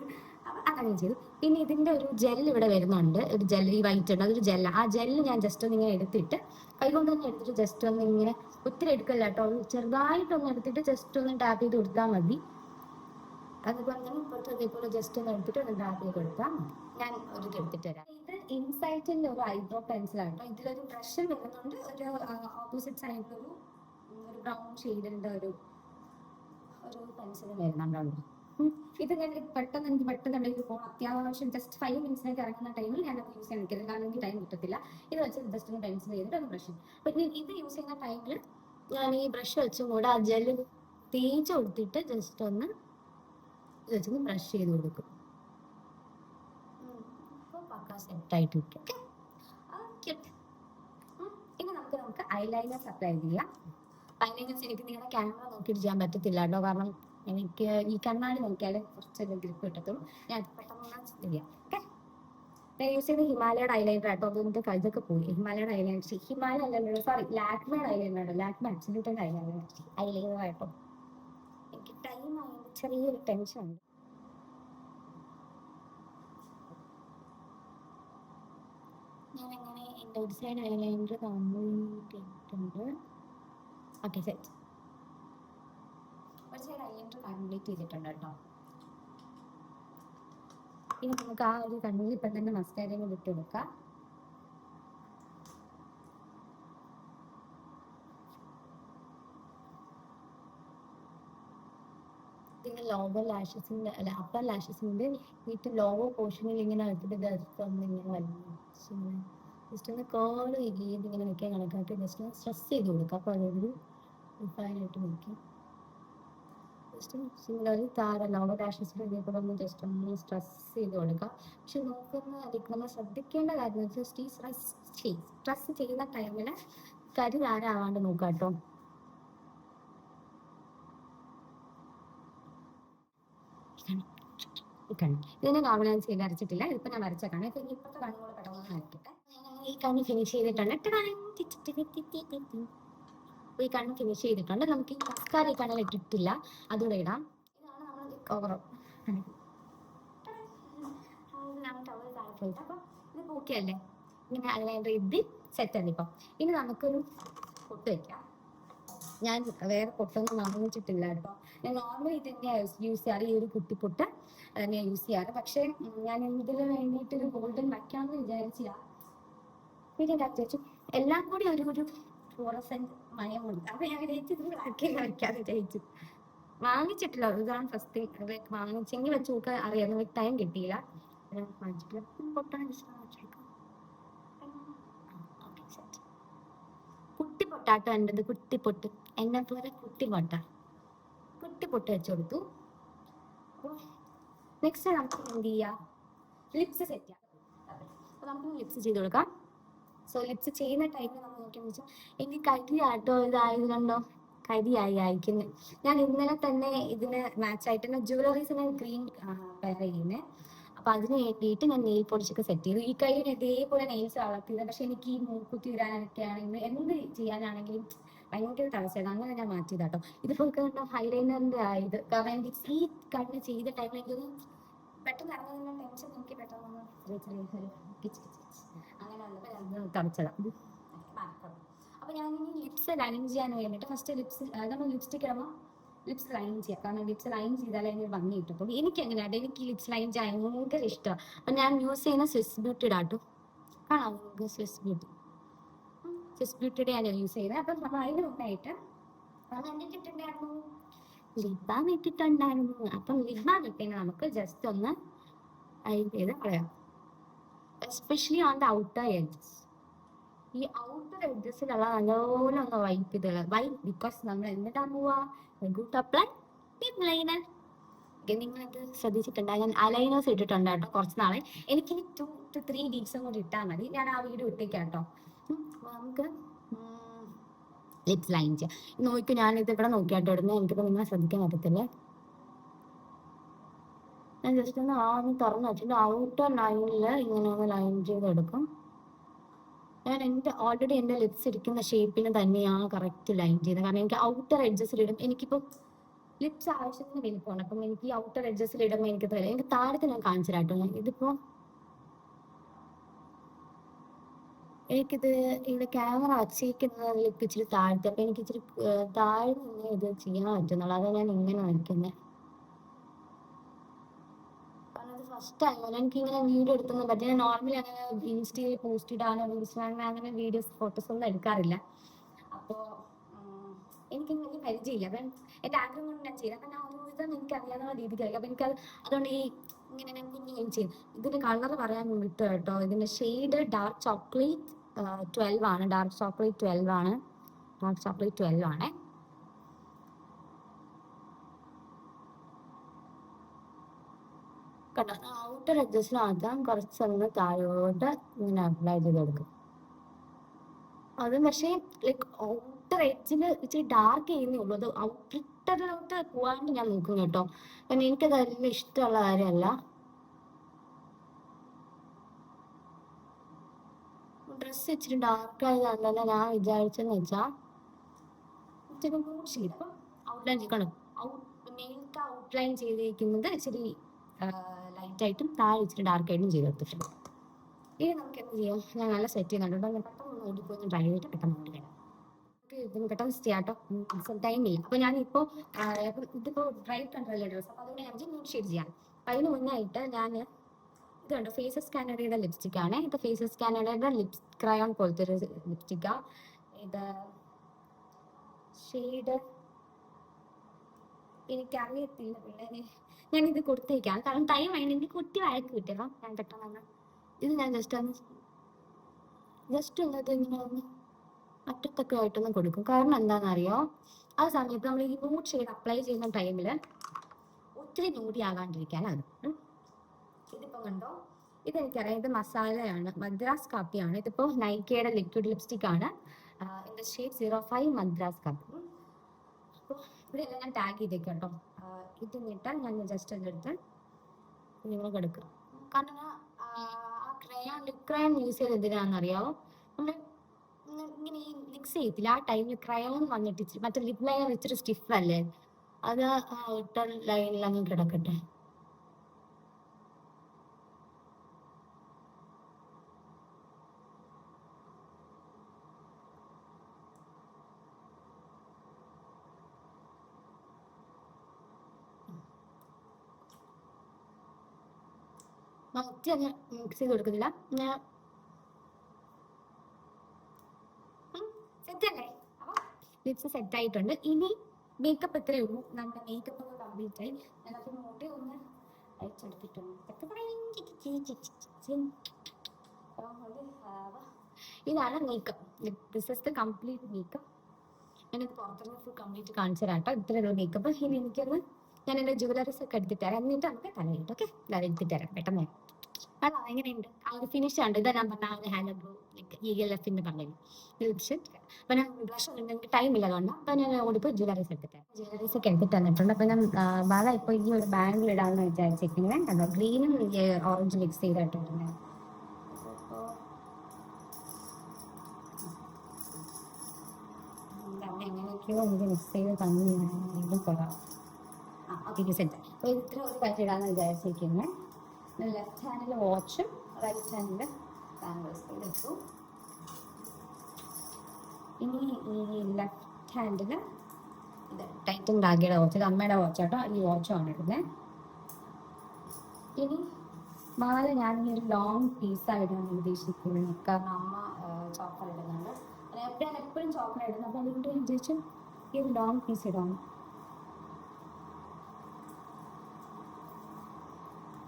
അതങ്ങനെ ചെയ്തു. പിന്നെ ഇതിന്റെ ഒരു ജെൽ ഇവിടെ വരുന്നുണ്ട്, ഒരു ജെൽ ഈ വൈറ്റ് ഉണ്ട് അതൊരു ജെല്ല. ആ ജെല്ല് ഞാൻ ജസ്റ്റ് ഒന്ന് ഇങ്ങനെ എടുത്തിട്ട് കൈകൊണ്ട് തന്നെ എടുത്തിട്ട് ജസ്റ്റ് ഒന്ന് ഇങ്ങനെ ഒത്തിരി എടുക്കല്ല കേട്ടോ, ചെറുതായിട്ടൊന്ന് എടുത്തിട്ട് ജസ്റ്റ് ഒന്ന് ടാപ്പ് ചെയ്ത് കൊടുത്താൽ മതി. അതുപോലെ തന്നെ ഇപ്പുറത്ത് അതേപോലെ ജസ്റ്റ് ഒന്ന് എടുത്തിട്ട് ഒന്ന് ടാപ്പ് ചെയ്ത് കൊടുത്താൽ മതി. ഞാൻ ഒരു എടുത്തിട്ട് തരാം. ഇത് ഇൻസൈറ്റിന്റെ ഒരു ഐബ്രോ പെൻസിലാണ് കേട്ടോ. ഇതിലൊരു ബ്രഷ് വരുന്നുണ്ട്, ഒരു ഓപ്പോസിറ്റ് സൈഡിലൊരു ബ്രൗൺ ഷെയ്ഡിന്റെ ഒരു പെൻസിൽ വരുന്നുണ്ടല്ലോ. ഇത് ഞാൻ എനിക്ക് പെട്ടെന്ന് എന്തെങ്കിലും ഫോൺ അത്യാവശ്യം ജസ്റ്റ് 5 മിനിറ്റ്സിലേക്ക് ഇറങ്ങുന്ന ടൈമിൽ ഞാൻ അത് യൂസ് ചെയ്യാൻ നിൽക്കരുത്, കാരണം എനിക്ക് ടൈം കിട്ടത്തില്ല. ഇത് വെച്ച് ജസ്റ്റ് ഒന്ന് പെൻസിൽ ചെയ്തിട്ട് ഒന്ന് ബ്രഷ് ചെയ്യും. അപ്പം ഇത് യൂസ് ചെയ്യുന്ന ടൈമിൽ ഞാൻ ഈ ബ്രഷ് വെച്ചും കൂടെ ആ ജെല്ല് തേച്ച് കൊടുത്തിട്ട് ജസ്റ്റ് ഒന്ന് ഇത് വെച്ചൊന്ന് ബ്രഷ് ചെയ്ത് കൊടുക്കും. അപ്പോൾ പക്ക സെറ്റായിട്ട് കിട്ടും. ഇനി നമുക്ക് ഐലൈനർ അപ്ലൈ ചെയ്യാം. ഐലൈനേഴ്സ് എനിക്ക് നിങ്ങളുടെ ക്യാമറ നോക്കിയിട്ട് ചെയ്യാൻ പറ്റത്തില്ല കേട്ടോ, കാരണം എനിക്ക് ഈ കണ്ണാടി നോക്കിയാൽ കുറച്ചൊരു ഗ്രിപ്പ് കിട്ടത്തുള്ളൂ. ഞാൻ പെട്ടെന്ന് ചെയ്യാം. ഓക്കെ, ഞാൻ യൂസ് ചെയ്യുന്ന ഹിമാലയയുടെ ഐലൈനർ കേട്ടോ. അത് എനിക്ക് കഴുതൊക്കെ പോയി. ഹിമാലയയുടെ ഐലൈനർ, ഹിമാലയ അല്ലല്ലോ, സോറി, ലാക്മേയുടെ ഐലൈനർ കേട്ടോ. ലാക്മേ അബ്സല്യൂട്ടിന്റെ ഐലൈനർ കേട്ടോ. എനിക്ക് ടൈം ആയതുകൊണ്ട് ചെറിയൊരു ടെൻഷൻ ഉണ്ട്. ഞാൻ അങ്ങനെ എൻ്റെ ഒരു side eyeliner complete. Okay, set. ഒരു സൈഡ് ഐലൈനർ കംപ്ലീറ്റ് ചെയ്തിട്ടുണ്ട് കേട്ടോ. ഇനി നമുക്ക് ആ ഒരു കണ്ണിൽ ഇപ്പം തന്നെ മസ്കാരയും കൂടി ഇട്ട് കൊടുക്കാം. പിന്നെ ലോവർ ലാഷസിൻ്റെ അല്ല അപ്പർ ലാഷസിൻ്റെ വീട്ടിൽ ലോവർ പോർഷനിൽ ഇങ്ങനെ എടുത്തിട്ട് ജസ്റ്റ് ഒന്ന് ഇങ്ങനെ വലിയ ജസ്റ്റ് ഒന്ന് കേർവ് ചെയ്ത് ഇങ്ങനെ വെക്കാൻ കണക്കാക്കി ജസ്റ്റ് ഒന്ന് സ്ട്രെസ് ചെയ്ത് കൊടുക്കുക. അപ്പോൾ അതൊരു റിഫൈനായിട്ട് വയ്ക്കും. ജസ്റ്റ് സിമിലർലി ലോവർ ലാഷസിൻ്റെ ഇതേപോലെ ഒന്ന് ജസ്റ്റ് ഒന്ന് സ്ട്രെസ് ചെയ്ത് കൊടുക്കുക. പക്ഷെ നമ്മൾ ശ്രദ്ധിക്കേണ്ട കാര്യം എന്ന് വെച്ചാൽ ഈ സ്ട്രെസ് ചെയ്യുന്ന ടൈമിൽ കരി ധാരാവാണ്ട് നോക്കുക കേട്ടോ. ഇതിനെ നോർമൽ ഞാൻ ചെയ്ത് വരച്ചിട്ടില്ല, ഇതിപ്പോ ഞാൻ വരച്ച കണ്ണ്. ഇപ്പൊ ഇപ്പോഴത്തെ കണ്ണുകൂടെ പെട്ടെന്ന് വരയ്ക്കട്ടെ. ഈ കണ്ണ് ഫിനിഷ് ചെയ്തിട്ടുണ്ട്. ഈ കണ്ണ് ഫിനിഷ് ചെയ്തിട്ടുണ്ട്. നമുക്ക് ഈ മസ്കാര ഈ കണ്ണിൽ ഇട്ടിട്ടില്ല, അതുകൂടെ ഇടാം. ഇതാണ് നമ്മൾ കവർ. അപ്പൊ ഇത് ഓക്കെ അല്ലേ? ഇങ്ങനെ അതിനെ ഇത് സെറ്റ് ആണ്. ഇപ്പം ഇനി നമുക്കൊരു പൊട്ട് വെക്കാം. ഞാൻ വേറെ പൊട്ടൊന്നും വാങ്ങിച്ചിട്ടില്ല കേട്ടോ. ഞാൻ നോർമലി ഇത് തന്നെയാണ് യൂസ് ചെയ്യാറ്, ഈ ഒരു കുട്ടിപ്പൊട്ട് തന്നെയാണ് യൂസ് ചെയ്യാറ്. പക്ഷേ ഞാൻ ഇതിന് വേണ്ടിയിട്ടൊരു ഗോൾഡൻ വയ്ക്കാമെന്ന് വിചാരിച്ചില്ല. പിന്നെ വിചാരിച്ചു എല്ലാം കൂടി ഒരു ഫ്ലോറസെന്റ് മയമുണ്ട്. അപ്പൊ ഞാൻ വിചാരിച്ചു ഇത് ബ്ലാക്കിൽ വയ്ക്കാതെ വിചാരിച്ചു. വാങ്ങിച്ചിട്ടില്ല, ഇതാണ് ഫസ്റ്റ് വാങ്ങിച്ചെങ്കിൽ വെച്ച് നോക്കാൻ അറിയാം. ടൈം കിട്ടിയില്ല, വാങ്ങിച്ചിട്ടില്ല. പൊട്ടാണ് കുട്ടിപ്പൊട്ടാട്ടോ എൻ്റെത്. കുട്ടിപ്പൊട്ട് എന്നെ പോലെ കുട്ടിപ്പൊട്ട വെച്ച് കൊടുത്തു. നെക്സ്റ്റ് നമുക്ക് എന്ത് ചെയ്യാം, ലിപ്സ് സെറ്റ് ചെയ്യാം. അപ്പൊ നമുക്ക് ലിപ്സ് ചെയ്ത് കൊടുക്കാം. സോ ലിപ്സ് ചെയ്യുന്ന ടൈമിൽ നമ്മൾ നോക്കിയെന്ന് വെച്ചാൽ എനിക്ക് കരിയാട്ടോ ഇതായതുകൊണ്ടോ കരിയായി അയക്കുന്നത്. ഞാൻ ഇന്നലെ തന്നെ ഇതിന് മാച്ചായിട്ട് തന്നെ ജ്വല്ലറീസിന് ഗ്രീൻ പെയർ ചെയ്യുന്നത്. അപ്പൊ അതിന് വേണ്ടിയിട്ട് ഞാൻ നെയിൽ പോളിഷൊക്കെ സെറ്റ് ചെയ്തു. ഈ കയ്യിൽ ഇതേപോലെ നെയിൽസ് വളർത്തിയത്. പക്ഷെ എനിക്ക് ഈ മൂക്കുത്തി ഇടാനൊക്കെ ആണെങ്കിലും എന്ത് ചെയ്യാനാണെങ്കിലും ഭയങ്കര തടസ്സമാണ്. അങ്ങനെ ഞാൻ മാറ്റിയത് കേട്ടോ. ഇതിപ്പോൾ കണ്ടോ ഹൈലൈനറിന്റെ ആയത്. കാരണം എനിക്ക് ഈ കണ്ണ് ചെയ്ത ടൈമിൽ എനിക്കൊന്ന് പെട്ടെന്ന് ഇറങ്ങുന്ന ടെൻഷൻ നോക്കി പെട്ടെന്ന് അങ്ങനെ വന്നപ്പോൾ ഞാൻ തടച്ചതാണ്. അപ്പൊ ഞാൻ ഇനി ലിപ്സ് ലൈൻ ചെയ്യാൻ വേണ്ടിയിട്ട് ഫസ്റ്റ് നമ്മൾ ലിപ്സ്റ്റിക് ഇടുമ്പോൾ ലിപ്സ് ലൈൻ ചെയ്യാം. കാരണം ലിപ്സ് ലൈൻ ചെയ്താലേ അതിന് ഭംഗി കിട്ടും. എനിക്ക് എങ്ങനെയായിട്ട് എനിക്ക് ലിപ്സ് ലൈൻ ചെയ്യാൻ ഭയങ്കര ഇഷ്ടമാണ്. അപ്പം ഞാൻ യൂസ് ചെയ്യുന്ന സ്വിസ് ബ്യൂട്ടിയുടെ ആട്ടോ. കാണാം നിങ്ങൾക്ക് സ്വിസ് ബ്യൂട്ടിയുടെ ഞാൻ യൂസ് ചെയ്യുന്നത്. അപ്പം നമ്മൾ അതിന് മുന്നായിട്ട് ലിപ് ബാം ഇട്ടിട്ടുണ്ടായിരുന്നു. അപ്പം ലിപ് ബാം ഇട്ടതിന് നമുക്ക് ജസ്റ്റ് ഒന്ന് ചെയ്ത് കളയാം. Especially on the outer edges. ഈ ഔട്ടർ എഡ്ജസിലുള്ള നല്ലപോലെ ഒന്ന് വൈപ്പ് ചെയ്ത് ബിക്കോസ് നമ്മൾ എന്നിട്ടാ പോവാ ഗുഡ് അപ്ലൈ ലിപ് ലൈനർ. നിങ്ങളത് ശ്രദ്ധിച്ചിട്ടുണ്ടോ? ഞാൻ അലൈനേഴ്സ് ഇട്ടിട്ടുണ്ട് കേട്ടോ കുറച്ച് നാളെ. എനിക്ക് 2 to 3 വീക്സും കൂടി ഇട്ടാൽ മതി. ഞാൻ ആ വീഡിയോ ഇട്ടേക്കാം കേട്ടോ. നമുക്ക് ലിപ്സ് ലൈൻ ചെയ്യാം. നോക്കി ഞാനിത് ഇവിടെ നോക്കിയാട്ടോ ഇടുന്നത്. എനിക്കിപ്പോൾ നിങ്ങളെ ശ്രദ്ധിക്കാൻ പറ്റത്തില്ലേ. ഞാൻ ജസ്റ്റ് ഒന്ന് തുറന്ന് വെച്ചിട്ട് ഔട്ടർ ലൈനിൽ ഇങ്ങനെ ഒന്ന് ലൈൻ ചെയ്തെടുക്കും. ഞാൻ ഓൾറെഡി എൻ്റെ ലിപ്സ് ഇരിക്കുന്ന ഷേപ്പിന് തന്നെയാണ് കറക്റ്റ് ലൈൻ ചെയ്യുന്നത്. കാരണം എനിക്ക് ഔട്ടർ എഡ്ജസിലിടും. എനിക്കിപ്പോൾ ലിപ്സ് ആവശ്യത്തിന് വലിപ്പമാണ്. അപ്പം എനിക്ക് ഈ ഔട്ടർ എഡ്ജസിലിടുമ്പോൾ എനിക്ക് താഴത്ത് ഞാൻ കാണിച്ചു തരാം കേട്ടോ. ഇതിപ്പോൾ എനിക്കിത് ഇവിടെ ക്യാമറ വച്ചേക്കുന്നത് ലിപ്പ് ഇച്ചിരി താഴ്ത്തി. അപ്പം എനിക്ക് ഇച്ചിരി താഴെ നിന്ന് ഇത് ചെയ്യാൻ പറ്റുന്നുള്ളൂ. അതാണ് ഞാൻ ഇങ്ങനെ വയ്ക്കുന്നത്. ഫസ്റ്റ് ടൈം എനിക്ക് ഇങ്ങനെ വീഡിയോ എടുത്തൊന്നും പറ്റില്ല. ഞാൻ നോർമലി അങ്ങനെ ഇൻസ്റ്റയിൽ പോസ്റ്റ് ഇടാനോ ഇൻസ്റ്റാഗ്രാമിൽ അങ്ങനെ വീഡിയോസ് ഫോട്ടോസ് ഒന്നും എടുക്കാറില്ല. അപ്പോൾ എനിക്കൊന്നും വലിയ പരിചയമില്ല. അപ്പം എൻ്റെ ആഗ്രഹം കൊണ്ട് ഞാൻ ചെയ്തത്. അപ്പം ഞാൻ ഒരു വിധം എനിക്ക് അറിയാവുന്ന രീതിക്ക്. അപ്പം എനിക്കത് അതുകൊണ്ട് ഇങ്ങനെ ഞാൻ കുഞ്ഞിങ്ങനെ ചെയ്യും. ഇതിൻ്റെ കളർ പറയാൻ വിട്ടു കേട്ടോ. ഇതിൻ്റെ ഷെയ്ഡ് ഡാർക്ക് ചോക്ലേറ്റ് 12 ആണ്. ഡാർക്ക് ചോക്ലേറ്റ് 12 ആണ്. ഡാർക്ക് ചോക്ലേറ്റ് 12 ആണേ. കണ്ടോ, ഔട്ടർ എഡ്ജസിനകത്താൻ കുറച്ചൊന്ന് താഴോട്ട് ഇങ്ങനെ അപ്ലൈ ചെയ്ത് കൊടുക്കും. അത് പക്ഷേ ലൈക്ക് ഔട്ടർ എഡ്ജിൽ ഇച്ചിരി ഡാർക്ക് ചെയ്യുന്നേ ഉള്ളൂ. അത് ഔട്ടറിലോട്ട് പോകാണ്ട് ഞാൻ നോക്കും കേട്ടോ. കാരണം എനിക്കത് വലിയ ഇഷ്ടമുള്ള കാര്യമല്ല. ഡ്രസ്സ് ഇച്ചിരി ഡാർക്ക് ആയതുകൊണ്ട് തന്നെ ഞാൻ വിചാരിച്ചെന്ന് വെച്ചാൽ ഇച്ചിരി മൂഡ് ഷെയ്ഡ് അപ്പം ഔട്ട്ലൈൻ ചെയ്യണം. മെയിൻക്ക് ഔട്ട്ലൈൻ ചെയ്തിരിക്കുന്നത് ഇച്ചിരി ലൈറ്റായിട്ടും താഴെ ഇച്ചിരി ഡാർക്കായിട്ടും ചെയ്ത് കൊടുത്തിട്ടുണ്ട്. ഇനി നമുക്ക് എന്ത് ചെയ്യാം, ഞാൻ നല്ല സെറ്റ് ചെയ്യുന്നുണ്ട്. ഞാൻ പെട്ടെന്ന് ഓടിപ്പോയി ട്രൈ ചെയ്തിട്ട് പെട്ടെന്ന് ഓടി വരാം. ഇതിന് പെട്ടെന്ന് ചെയ്യാം കേട്ടോ, ടൈമില്ല. അപ്പോൾ ഞാനിപ്പോൾ ഇതിപ്പോൾ ബ്രൈറ്റ് കണ്ടല്ലേ ഡ്രസ്സ്. അപ്പോൾ അതുകൊണ്ട് ഞാൻ ന്യൂഡ് ഷെയ്ഡ് ചെയ്യാം. അപ്പോൾ അതിന് മുന്നായിട്ട് ഞാൻ ഇത് കണ്ടോ, ഫേസസ് കാനഡയുടെ ലിപ്സ്റ്റിക് ആണ് ഇത്. ഫേസസ് കാനഡയുടെ ക്രയോൺ പോലത്തെ ഒരു ലിപ്സ്റ്റിക്കാണ് ഇത്. ഷെയ്ഡ് എനിക്കറിയത്തില്ല പിള്ളേരെ, ഞാനിത് കൊടുത്തേക്കാം. കാരണം ടൈം ആയിട്ട് എനിക്ക് കുട്ടി വഴക്ക് കിട്ടിയല്ലോ. ഞാൻ പെട്ടെന്ന് ഇത് ഞാൻ ജസ്റ്റ് ഒന്ന് ഇങ്ങനെ ഒന്ന് അറ്റത്തൊക്കെ ആയിട്ടൊന്ന് കൊടുക്കും. കാരണം എന്താണെന്നറിയോ, ആ സമയത്ത് നമ്മൾ ഈ ന്യൂഡ് ഷെയ്ഡ് അപ്ലൈ ചെയ്യുന്ന ടൈമിൽ ഒത്തിരി ന്യൂഡി ആകാണ്ടിരിക്കാനാണ്. ഇതിപ്പോൾ കണ്ടോ, ഇതെനിക്കറിയാം. ഇത് മസാലയാണ്, മദ്രാസ് കാപ്പിയാണ്. ഇതിപ്പോൾ നൈക്കയുടെ ലിക്വിഡ് ലിപ്സ്റ്റിക് ആണ്. ഇതിൻ്റെ ഷെയ്ഡ് 05 മദ്രാസ് കാപ്പി. അപ്പോൾ ഇതെല്ലാം ഞാൻ ടാഗ് ചെയ്തേക്കാം കേട്ടോ. ഇത് നീട്ടാൻ ഞാൻ ജസ്റ്റ് അതെടുത്ത് നിങ്ങൾക്ക് എടുക്കുക. കാരണം ആ ലിപ് ക്രയോൺ യൂസ് ചെയ്ത് എന്തിനാണെന്നറിയാവോ, നമ്മൾ ഇങ്ങനെ ഈ മിക്സ് ചെയ്യത്തില്ല ആ ടൈമിൽ ക്രയോൺ വന്നിട്ട് ഇച്ചിരി മറ്റേ ലിപ് ലൈനർ ഇച്ചിരി സ്റ്റിഫ് അല്ലേ, അത് ആ ഔട്ടർ ലൈനിൽ അങ്ങ് കിടക്കട്ടെ. ഒത്തിരി മിക്സ് ചെയ്ത് കൊടുക്കുന്നില്ല. ഞാൻ സെറ്റല്ലേ, അപ്പോൾ ലിപ്സ് സെറ്റ് ആയിട്ടുണ്ട്. ഇനി മേക്കപ്പ് എത്രയേ ഉള്ളൂ, നമ്മുടെ മേക്കപ്പ് ഒക്കെ കംപ്ലീറ്റ് ആയി. ഞാനപ്പോൾ മുടി ഒന്ന് അയച്ചെടുത്തിട്ടുണ്ട്. ഇതാണ് makeup. This is the complete makeup. ഞാനിത് പുറത്തുനിന്ന് ഫുൾ കംപ്ലീറ്റ് കാണിച്ചു തരാം കേട്ടോ. ഇത്രയുള്ള മേക്കപ്പ്. ഇനി എനിക്കൊന്ന് ഞാൻ എൻ്റെ ജ്വല്ലറീസ് ഒക്കെ എടുത്തിട്ട് തരാം. എന്നിട്ട് നമുക്ക് തലയിട്ട് ഓക്കെ എടുത്തിട്ട് തരാം പെട്ടെന്ന്. അല്ല എങ്ങനെയുണ്ട് അത് ഫിനിഷ് ആണ്. ഇതാ ഞാൻ പറഞ്ഞ ഒരു ഹാൻഡ് ബ്ലൂ ELF-ന്റെ പറഞ്ഞു ലിപ്സ്റ്റിക്. അപ്പം ഞാൻ ബ്ലഷ് ഒന്നും എനിക്ക് ടൈം ഇല്ല, അതുകൊണ്ട് അപ്പം ഞാൻ ഓടിപ്പോയി ജ്വല്ലറീസ് എടുത്തിട്ട് ജ്വല്ലറീസ് ഒക്കെ എടുത്തിട്ട് തന്നിട്ടുണ്ട്. അപ്പം ഞാൻ ബാല ഇപ്പോൾ ഈ ഒരു ബാങ്കിൽ ഇടാമെന്ന് വിചാരിച്ചിരിക്കുന്നത്. കണ്ടോ, ഗ്രീനും ഓറഞ്ച് മിക്സ് ചെയ്തിട്ടുണ്ട്. എങ്ങനെയൊക്കെയോ എനിക്ക് മിക്സ് ചെയ്ത് തന്നു കൊള്ളാം. Okay set. അപ്പോൾ ഇത്ര ഒരു കാര്യം ഇടാമെന്ന് വിചാരിച്ചിരിക്കുന്നത്. ലെഫ്റ്റ് ഹാൻഡിൽ വാച്ചും റൈറ്റ് ഹാൻഡിൽ ബാംഗിൾസ് എടുത്തു. ഇനി ഈ ലെഫ്റ്റ് ഹാൻഡിൽ ഇത് ടൈറ്റൻ ഡാഗിയുടെ വാച്ച്, ഇത് അമ്മയുടെ വാച്ചാട്ടോ, ഈ വാച്ചുമാണ് ഇടുന്നത്. ഇനി മാല ഞാനിനി ഒരു ലോങ് പീസായിട്ടാണ് ഉദ്ദേശിക്കുന്നത്. കാരണം അമ്മ ചോക്കർ ഇടുന്നുണ്ട്. ഞാൻ എപ്പോഴും ചോക്കർ ഇടുന്നത്. അപ്പോൾ അതുകൊണ്ട് ഞാൻ വിചാരിച്ചു ഈ ഒരു ലോങ് പീസ് ഇടാണ്.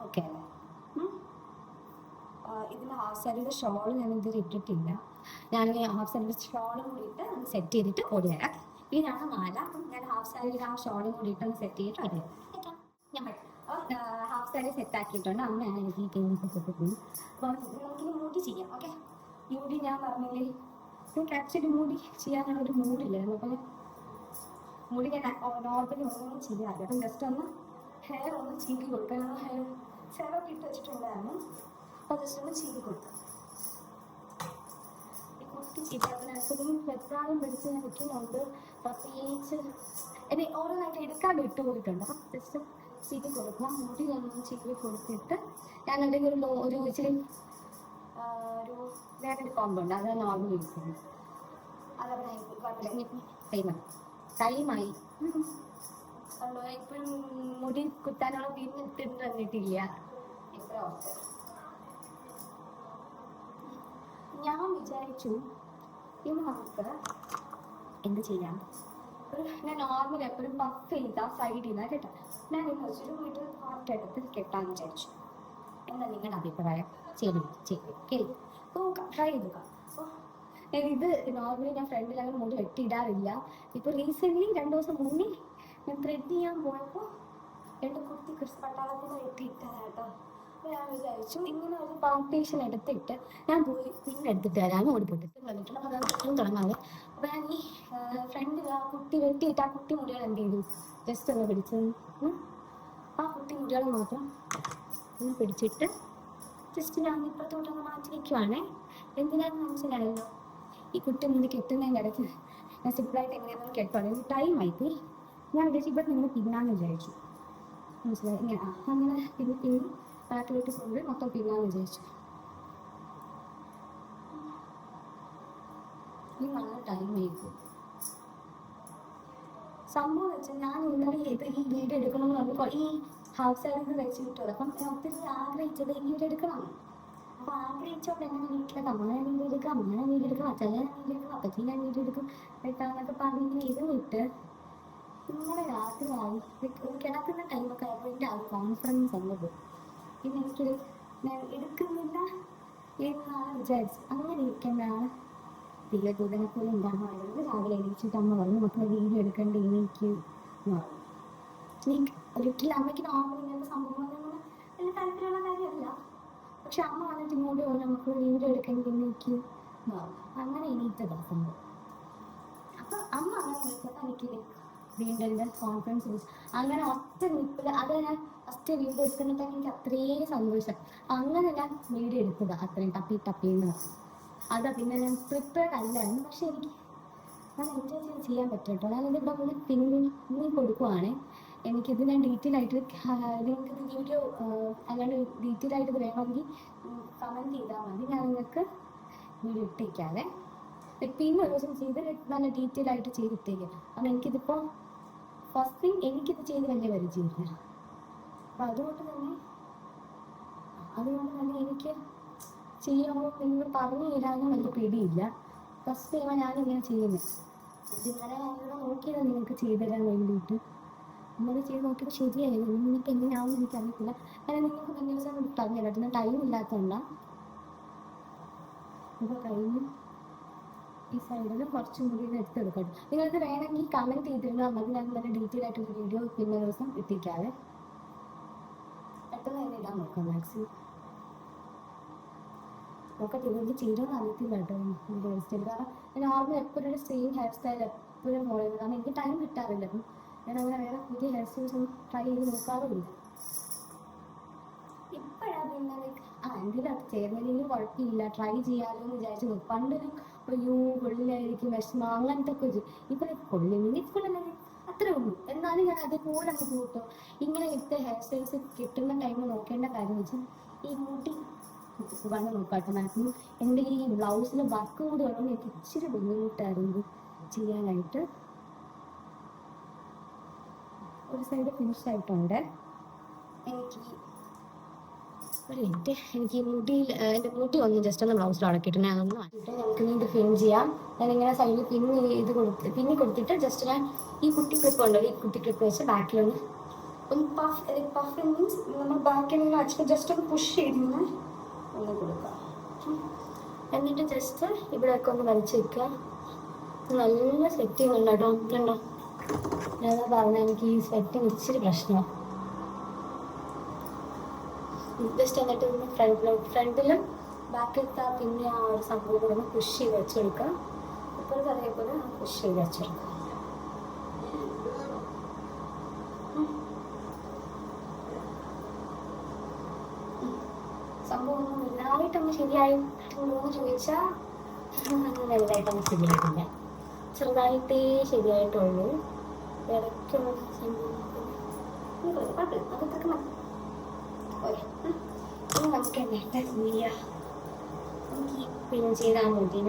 ഓക്കെ അല്ലേ? ഇതിൻ്റെ ഹാഫ് സാരിയുടെ ഷോൾ ഞാൻ ഇതുവരെ ഇട്ടിട്ടില്ല. ഞാൻ ഹാഫ് സാരിയുടെ ഷോളും കൂടി ഇട്ട് ഒന്ന് സെറ്റ് ചെയ്തിട്ട് ഓടി വരാം. ഇതാണ് മാല. ഞാൻ ഹാഫ് സാരിയുടെ ആ ഷോളും കൂടി ഇട്ട് ഒന്ന് സെറ്റ് ചെയ്തിട്ട് ഓടി വരാം. ഞാൻ അപ്പോൾ ഹാഫ് സാരി സെറ്റ് ആക്കിയിട്ടുണ്ട്. അമ്മയാണ് എനിക്ക് സെറ്റിട്ടുണ്ട്. അപ്പോൾ നമുക്കിനി മൂടി ചെയ്യാം. ഓക്കെ, മൂടി ഞാൻ പറഞ്ഞില്ലേ, എനിക്ക് ആക്ച്വലി മൂടി ചെയ്യാനുള്ള ഒരു മൂഡില്ലായിരുന്നു. അപ്പോൾ മുടി ഞാൻ നോർമലി ഒന്നും ചെയ്യാറില്ല. അപ്പം ജസ്റ്റ് ഒന്ന് ഹെയർ ഒന്ന് ചീകി കൊടുക്കാം. ഹെയർ സെറം ഇട്ട് വെച്ചിട്ടുണ്ടായിരുന്നു. അപ്പോൾ ജസ്റ്റ് ഒന്ന് ചീകി കൊടുക്കാം. വെപ്രാളം പിടിച്ച് നിൽക്കുന്നുണ്ട്. പ്രത്യേകിച്ച് എന്നെ ഓരോന്നായിട്ട് എടുക്കാൻ വിട്ടുപോയിട്ടുണ്ട്. അപ്പം ജസ്റ്റ് ചീവി കൊടുക്കുക. മുടി ഒന്ന് ചീവി കൊടുത്തിട്ട് ഞാൻ അല്ലെങ്കിൽ ഒരു ഇച്ചിരി ഒരു വേറൊരു കോമ്പുണ്ട്, അത് നോർമൽ യൂസ് ചെയ്യുന്നത്. അതവിടെ കുഴപ്പമില്ല. ഇനിയിപ്പം ടൈമായി ഉള്ളൂ. ഇപ്പോഴും മുടി കുത്താനുള്ള വീട്ടിൽ തന്നിട്ടില്ല. ഇത്ര ഓർത്ത് ഞാൻ വിചാരിച്ചു ഇന്ന് നമുക്ക് എന്ത് ചെയ്യാം. ഞാൻ നോർമൽ എപ്പോഴും പഫ് ചെയ്താൽ സൈഡ് ചെയ്താൽ കേട്ടോ. ഞാൻ ഇന്ന് വെച്ചൊരു വീട്ടിൽ പാർട്ട് എടുത്ത് കെട്ടാൻ വിചാരിച്ചു. എന്താ നിങ്ങളുടെ അഭിപ്രായം? ശരി നോക്കാം, ട്രൈ ചെയ്തുക. അപ്പോൾ ഇത് നോർമലി ഞാൻ ഫ്രണ്ടിൽ അങ്ങനെ മുടി വെട്ടിയിടാറില്ല. ഇപ്പോൾ റീസെൻ്റ്ലി 2 ദിവസം മുന്നേ ഞാൻ ത്രെഡ് ചെയ്യാൻ പോയപ്പോൾ എൻ്റെ കുർത്തി പട്ടാളത്തിന് വെട്ടിയിട്ടാണ് കേട്ടോ. ഞാൻ വിചാരിച്ചു ഇങ്ങനെ ഒരു ഫൗണ്ടേഷൻ എടുത്തിട്ട് ഞാൻ പോയി പിന്നെടുത്തിട്ട് വരാനും ഓടിപ്പോയിട്ട് വന്നിട്ടുണ്ട്. അപ്പോൾ അത് തുടങ്ങാതെ അപ്പോൾ ഞാൻ ഈ ഫ്രണ്ടിൽ ആ കുട്ടി വെട്ടിയിട്ട് ആ കുട്ടി മുടികൾ എന്ത് ചെയ്തു, ജസ്റ്റ് ഒന്ന് പിടിച്ച് ആ കുട്ടി മുടികൾ മാത്രം ഒന്ന് പിടിച്ചിട്ട് ജസ്റ്റ് ഞാൻ ഇപ്പുറത്തോട്ടൊന്ന് മാറ്റി വയ്ക്കുവാണേ. എന്തിനാന്ന് മനസ്സിലായല്ലോ. ഈ കുട്ടി മുടി കെട്ടുന്നതിൻ്റെ ഇടയ്ക്ക് ഞാൻ സിമ്പിളായിട്ട് എങ്ങനെയാണെന്ന് കെട്ടുവാണ്. എനിക്ക് ടൈം ആയിപ്പോയി. ഞാൻ വിചാരിച്ചു ഇവിടെ നിങ്ങൾ പിന്നാന്ന് വിചാരിച്ചു. മനസ്സിലായി? ഇങ്ങനെ അങ്ങനെ പിന്നെ ബാക്കിലോട്ട് കൊണ്ട് മൊത്തം പിന്നാന്ന് വിചാരിച്ചു. ഈ നല്ല ടൈം ആയിപ്പോയി. സംഭവം വെച്ചാൽ ഞാൻ ഇന്നലെ ഈ വീഡിയോ എടുക്കണമെന്ന് പറഞ്ഞപ്പോൾ ഈ ഹൗസ് സൈഡിൽ വെച്ചിട്ടുള്ളത്. അപ്പം ഒത്തിരി ആഗ്രഹിച്ചത് ഈ വീഡിയോ എടുക്കണം. അപ്പോൾ ആഗ്രഹിച്ചോണ്ട് എന്നെ വീട്ടിലൊക്കെ അമ്മനെ വീഡിയോ എടുക്കുക, അമ്മനെ വീഡിയോ എടുക്കുക, അച്ഛനെ വീഡിയോ എടുക്കുക, അപ്പച്ചി ഞാൻ വീഡിയോ എടുക്കും എടുക്കാന്നൊക്കെ പറഞ്ഞ് ഇരുന്നിട്ട് ഇന്നലെ രാത്രിയായി കിടക്കുന്ന ടൈമൊക്കെ ആയപ്പോൾ എൻ്റെ ആ കോൺഫിഡൻസ് അങ്ങ് പോയി. പിന്നെ എനിക്കൊരു ഞാൻ എടുക്കുന്നില്ല എന്നാണ് വിചാരിച്ചു. അങ്ങനെ ഇരിക്കുമ്പോഴാണ് തീരെ ദൂരനെപ്പോലെ ഉണ്ടാകുന്നത്. രാവിലെ എണീച്ചിട്ട് അമ്മ പറഞ്ഞു മക്കളെ വീഡിയോ എടുക്കേണ്ടി എനിക്ക് വീട്ടിൽ അമ്മയ്ക്ക് നോർമൽ ഇങ്ങനത്തെ സംഭവങ്ങളൊന്നും വലിയ താല്പര്യമുള്ള കാര്യമല്ല. പക്ഷെ അമ്മ വന്നിട്ട് ഇങ്ങോട്ട് പറഞ്ഞു നമുക്ക് വീഡിയോ എടുക്കേണ്ടി എനിക്ക് അങ്ങനെ എണീറ്റതാ സംഭവം. അപ്പം അമ്മ അങ്ങനെ എണീറ്റപ്പോൾ എനിക്ക് വീണ്ടും എൻ്റെ കോൺഫിഡൻസ് വെച്ച് അങ്ങനെ ഒറ്റ നിൽപ്പിൽ അത് ഞാൻ ഫസ്റ്റ് വീഡിയോ എടുക്കുന്നിട്ട് എനിക്ക് അത്രയും സന്തോഷം. അങ്ങനെ ഞാൻ വീഡിയോ എടുത്തതാണ് അത്രയും ടപ്പിന്ന്. അതാ പിന്നെ ഞാൻ പ്രിപ്പയർഡ് അല്ലായിരുന്നു. പക്ഷെ എനിക്ക് ഞാൻ എൻജോയ് ചെയ്ത് ചെയ്യാൻ പറ്റും കേട്ടോ. ഞാനിതിവിടെ മുന്നിൽ പിന്നെ കൊടുക്കുവാണ്. എനിക്കിത് ഞാൻ ഡീറ്റെയിൽ ആയിട്ട് നിങ്ങൾക്കിത് വീഡിയോ അല്ലാണ്ട് ഡീറ്റെയിൽ ആയിട്ട് ഇത് വേണമെങ്കിൽ കമൻറ്റ് ചെയ്താൽ മതി. ഞാൻ നിങ്ങൾക്ക് വീഡിയോ ഇട്ടേക്കാതെ പിന്നെ ഒരു ദിവസം ചെയ്ത് നല്ല ഡീറ്റെയിൽ ആയിട്ട് ചെയ്തിട്ടേക്കാം. കാരണം എനിക്കിതിപ്പോൾ ഫസ്റ്റ് തിങ് എനിക്കിത് ചെയ്ത് വലിയ പരിചയമില്ല. അപ്പം അതുകൊണ്ട് തന്നെ എനിക്ക് ചെയ്യുമ്പോൾ നിങ്ങൾ പറഞ്ഞു തരാനും വലിയ പേടിയില്ല. ഫസ്റ്റ് ടൈമാണ് ഞാനിങ്ങനെ ചെയ്യുന്നത്. അതിങ്ങനെ ഞാനിവിടെ നോക്കിയത് നിങ്ങൾക്ക് ചെയ്തു തരാൻ വേണ്ടിയിട്ട്. നമ്മൾ ചെയ്ത് നോക്കിയപ്പോൾ ശരിയായില്ല. നിങ്ങൾക്ക് എങ്ങനെയാവും എനിക്കറിയത്തില്ല. കാരണം നിങ്ങൾക്ക് പിന്നെ ദിവസം പറഞ്ഞു തരാം. ടൈം ഇല്ലാത്തതുകൊണ്ടാണ്. ഇപ്പോൾ കഴിഞ്ഞ് ഈ സൈഡിൽ കുറച്ചും കൂടി എടുത്തെടുക്കണം. നിങ്ങൾക്ക് വേണമെങ്കിൽ കമൻറ്റ് ചെയ്തിരുന്നാൽ മതി. ഞാൻ നല്ല ഡീറ്റെയിൽ ആയിട്ടൊരു വീഡിയോ പിന്നെ ദിവസം എത്തിക്കാതെ പെട്ടെന്ന് തന്നെ ഇടാൻ നോക്കാം മാക്സിമം. നോക്കട്ടെ ഇതെനിക്ക് ചെയ്യണമെന്ന് അറിയത്തില്ല കേട്ടോ എൻ്റെ ഹെയർ സ്റ്റൈൽ. കാരണം ഞാൻ ആദ്യം എപ്പോഴും ഒരു സെയിം ഹെയർ സ്റ്റൈൽ എപ്പോഴും ഫോളോ ചെയ്യുന്നത്. കാരണം എനിക്ക് ടൈം കിട്ടാറില്ല. അപ്പം ഞാൻ അങ്ങനെ വേറെ പുതിയ ഹെയർ സ്റ്റൈൽസ് ഒന്നും ട്രൈ ചെയ്ത് നോക്കാറുമില്ല. ഇപ്പോഴാണ് പിന്നെ എന്തെങ്കിലും അത് ചേർന്നതിലും കുഴപ്പമില്ല, ട്രൈ ചെയ്യാമെന്ന് വിചാരിച്ചു നോക്കും. പണ്ടൊരു അയ്യോ കൊള്ളിലായിരിക്കും വിഷമം അങ്ങനത്തെ ഒക്കെ ഇപ്പം കൊള്ളില്ലെങ്കിൽ കൊള്ളില്ലെങ്കിൽ അത്രേ ഉള്ളൂ. എന്നാലും ഞാൻ അതുപോലെ അങ്ങ് കൂട്ടോ. ഇങ്ങനെ ഇട്ട ഹെയർ സ്റ്റൈൽസ് കിട്ടുന്ന ടൈമിൽ നോക്കേണ്ട കാര്യം വെച്ചാൽ ഈ മുടി വന്ന് നോക്കാട്ടോ. മാക്സിമം എൻ്റെ ഈ ബ്ലൗസിൽ വർക്ക് കൂടി ഉള്ളത് എനിക്ക് ഇച്ചിരി ബുദ്ധിമുട്ടായിരുന്നു ചെയ്യാനായിട്ട്. ഒരു സൈഡ് ഫിനിഷ് ആയിട്ടുണ്ട്. എനിക്ക് ഒരു മിനിറ്റ്, എനിക്ക് മുടിയിൽ എൻ്റെ മുടി ഒന്ന് ജസ്റ്റ് ഒന്ന് ബ്ലൗസിൽ അടക്കിയിട്ട് ഞാൻ ഒന്ന് മാറ്റിയിട്ട് നമുക്ക് ഇത് പിൻ ചെയ്യാം. ഞാനിങ്ങനെ സൈഡിൽ പിന്നി കൊടുത്തിട്ട് ജസ്റ്റ് ഞാൻ ഈ കുട്ടി ക്ലിപ്പ് ഉണ്ടല്ലോ, ഈ കുട്ടി ക്ലിപ്പ് വെച്ച് ബാക്കിലൊന്ന് പഫ് മീൻസ് നമ്മൾ ബാക്കിൽ നിന്ന് അടിച്ചിട്ട് ജസ്റ്റ് ഒന്ന് പുഷ് ചെയ്തിങ്ങനെ ഒന്ന് കൊടുക്കാം. എന്നിട്ട് ജസ്റ്റ് ഇവിടെയൊക്കെ ഒന്ന് വലിച്ച് വെക്കുക. നല്ല സെറ്റിങ് ഉണ്ട് കേട്ടോ. കണ്ടോ, ഞാൻ പറഞ്ഞാൽ എനിക്ക് ഈ സെറ്റിങ് ഇച്ചിരി പ്രശ്നമാണ്. ജസ്റ്റ് എന്നിട്ട് ഫ്രണ്ടിലും ബാക്കിലത്തെ പിന്നെ ആ ഒരു സംഭവം കൂടെ ഒന്ന് പുഷ് ചെയ്ത് വെച്ചെടുക്കുക. ഇപ്പോഴത്തെ അതേപോലെ പുഷ് ചെയ്ത് വെച്ചെടുക്കുക. സംഭവം ഒന്നും ഇല്ലായിട്ടൊന്ന് ശരിയായിട്ടുണ്ടോയെന്ന് ചോദിച്ചാൽ വലുതായിട്ടൊന്നും ശരിയായിട്ടില്ല, ചെറുതായിട്ടേ ശരിയായിട്ടുള്ളൂ. ഇടയ്ക്കൊന്നും പിന്നെ ചെയ്താൽ മതി.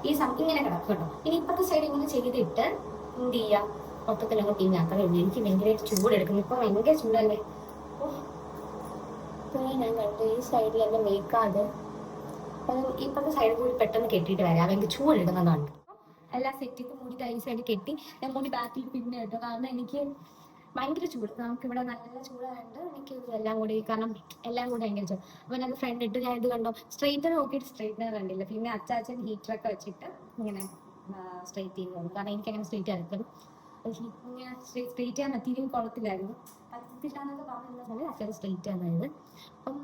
ഈ ഇങ്ങനെ കിടക്കും കേട്ടോ. ഇനി ഇപ്പത്തെ സൈഡ് ഇങ്ങനെ ചെയ്തിട്ട് എന്ത് ചെയ്യാം, മൊത്തത്തിലൊക്കെ പിന്നാക്കാൻ വേണ്ടി. എനിക്ക് ഭയങ്കരമായിട്ട് ചൂടെടുക്കുന്നു, ഇപ്പൊ ഭയങ്കര ചൂടല്ലേ. ഞാൻ കണ്ടു ഈ സൈഡിൽ എന്നെ മേക്കാതെ ഇപ്പത്തെ സൈഡിൽ കൂടി പെട്ടെന്ന് കെട്ടിയിട്ട് വരാം, ഭയങ്കര ചൂടെടുക്കുന്നതുകൊണ്ട്. എല്ലാ സെറ്റിക്കും മുടി ഈ സൈഡ് കെട്ടി ഞാൻ മുടി ബാക്കിൽ പിന്നെ കേട്ടോ, കാരണം എനിക്ക് ഭയങ്കര ചൂട്. നമുക്കിവിടെ നല്ല ചൂടായതുകൊണ്ട് എനിക്ക് ഇതെല്ലാം കൂടി, കാരണം എല്ലാം കൂടി ഭയങ്കര ചൂട്. അപ്പൊ ഞാൻ ഫ്രണ്ട് ഇട്ട് ഞാൻ ഇത് കണ്ടോ, സ്ട്രെയിറ്റർ നോക്കിയിട്ട് സ്ട്രെയിറ്റ്നർ കണ്ടില്ല. പിന്നെ അച്ചാച്ചൻ ഹീറ്ററൊക്കെ വെച്ചിട്ട് ഇങ്ങനെ സ്ട്രെയിറ്റ് ചെയ്യുന്നു, കാരണം എനിക്കങ്ങനെ സ്ട്രെയിറ്റ് ആയിരിക്കും. ഇങ്ങനെ സ്ട്രെയിറ്റ് ചെയ്യാൻ പറ്റിയും കുളത്തിലായിരുന്നു, പറ്റത്തില്ലാന്നൊക്കെ പറഞ്ഞിരുന്ന സമയത്ത് അച്ഛൻ സ്ട്രെയിറ്റ് ആണത്. അപ്പം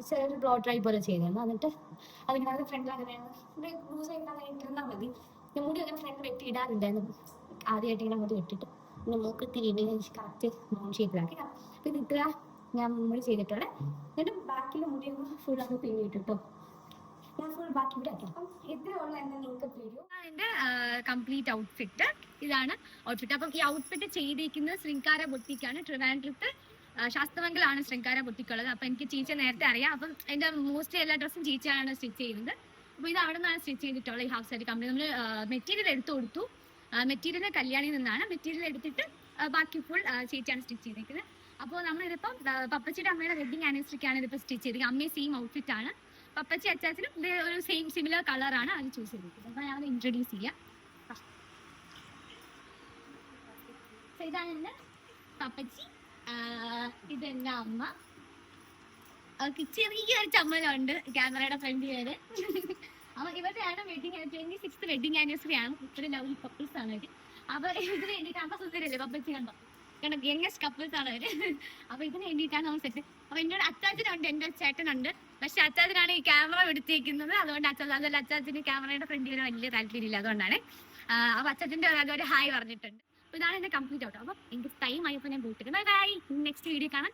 ചെറിയൊരു ബ്ലോ ഡ്രൈ പോലെ ചെയ്തിരുന്നു. എന്നിട്ട് അതിങ്ങനെ ഫ്രണ്ടിൽ അങ്ങനെയാണ് ലൂസ് ആയിട്ട് അങ്ങനെ ഇട്ടിരുന്നാൽ മതി. ഞാൻ മുടി അങ്ങനെ ഫ്രണ്ട് വെട്ടി ഇടാറുണ്ടായിരുന്നു, ആദ്യമായിട്ട് ഇങ്ങനെ മുടി വെട്ടിട്ട് പിന്നെ മൂക്ക് തിരിഞ്ഞ് കറക്റ്റ് നോൺ ഷേപ്പിലാക്കി. അപ്പം ഇത് ഇത്ര ഞാൻ മുടി ചെയ്തിട്ടുള്ളത്. എന്നിട്ട് ബാക്കിൽ മുടി ഫുൾ അത് പിന്നിട്ടിട്ടോ, ഞാൻ ഫുൾ ബാക്കി ഇവിടെ ആക്കി. അപ്പം ഇത്രയുള്ള എൻ്റെ നിങ്ങൾക്ക് വീഡിയോ. എൻ്റെ കംപ്ലീറ്റ് ഔട്ട്ഫിറ്റ് ഇതാണ് ഔട്ട്ഫിറ്റ്. അപ്പം ഈ ഔട്ട്ഫിറ്റ് ചെയ്തിരിക്കുന്നത് ശൃംഗാര ബൊട്ടിക്കാണ്, ട്രിവാൻഡ്രത്ത് ശാസ്ത്രമംഗലാണ് ശൃംഗാര ബൊട്ടിക്കുള്ളത്. അപ്പം എനിക്ക് ചീച്ച നേരത്തെ അറിയാം. അപ്പം എൻ്റെ മോസ്റ്റ്ലി എല്ലാ ഡ്രസ്സും ചീച്ചയാണ് സ്റ്റിച്ച് ചെയ്യുന്നത്. അപ്പോൾ ഇത് അവിടെ നിന്നാണ് സ്റ്റിച്ച് ചെയ്തിട്ടുള്ളത്. ഈ ഹാഫ് സാരി കമ്പനി നമ്മൾ മെറ്റീരിയൽ എടുത്തു കൊടുത്തു. മെറ്റീരിയൽ കല്യാണിയിൽ നിന്നാണ് മെറ്റീരിയൽ എടുത്തിട്ട് ബാക്കി ഫുൾ ചേച്ചിയാണ് സ്റ്റിച്ച് ചെയ്തിരിക്കുന്നത്. അപ്പോൾ നമ്മളിതിപ്പം പപ്പച്ചിയുടെ അമ്മയുടെ വെഡിങ് ആനിവേഴ്സറിക്കാണ് ഇതിപ്പോൾ സ്റ്റിച്ച് ചെയ്തിരിക്കുന്നത്. അമ്മയും സെയിം ഔട്ട്ഫിറ്റ് ആണ്, പപ്പച്ചി അച്ചാച്ചനും ഇത് ഒരു സെയിം സിമിലർ കളറാണ് അത് ചൂസ് ചെയ്തിരിക്കുന്നത്. അപ്പോൾ ഞാൻ ഇൻട്രൊഡ്യൂസ് ചെയ്യാം. ഇതാണ് എൻ്റെ പപ്പച്ചി, ഇതെൻ്റെ അമ്മ. ചെറിയൊരു ചമ്മലുണ്ട് ക്യാമറയുടെ ഫ്രണ്ട് പേര്. അപ്പൊ ഇവരുടെയാണ് വെഡിങ് 26th വെഡിങ് ആനിവേഴ്സറി ആണ്. ഒരു ലവ്ലി കപ്പിൾസ് ആണ് അവര്. അപ്പൊ ഇതിന് വേണ്ടിയിട്ട് അമ്മ സുന്ദരല്ലേ പപ്പച്ചി കണ്ടോ, കാരണം യങ്ങസ്റ്റ് കപ്പിൾസ് ആണ് അവര്. അപ്പൊ ഇതിന് വേണ്ടിയിട്ടാണ് നമ്മൾ സെറ്റ്. അപ്പൊ എന്നോട് അച്ചാച്ചനുണ്ട്, എൻ്റെ ചേട്ടനുണ്ട്. പക്ഷെ അച്ചാച്ചനാണ് ഈ ക്യാമറ എടുത്തിരിക്കുന്നത്, അതുകൊണ്ട് അതുപോലെ അച്ചാച്ചന് ക്യാമറയുടെ ഫ്രണ്ടിൽ വലിയ താല്പര്യമില്ല, അതുകൊണ്ടാണ്. അപ്പൊ അച്ചാച്ചന്റെ ഒരു ഹായ് പറഞ്ഞിട്ടുണ്ട്. അപ്പൊ ഇതാണ് എന്റെ കംപ്ലീറ്റ് ഔട്ട്. അപ്പൊ എനിക്ക് ടൈം ആയപ്പോൾ ഞാൻ പോയിട്ട് ബൈ ബൈ, നെക്സ്റ്റ് വീഡിയോ കാണാം.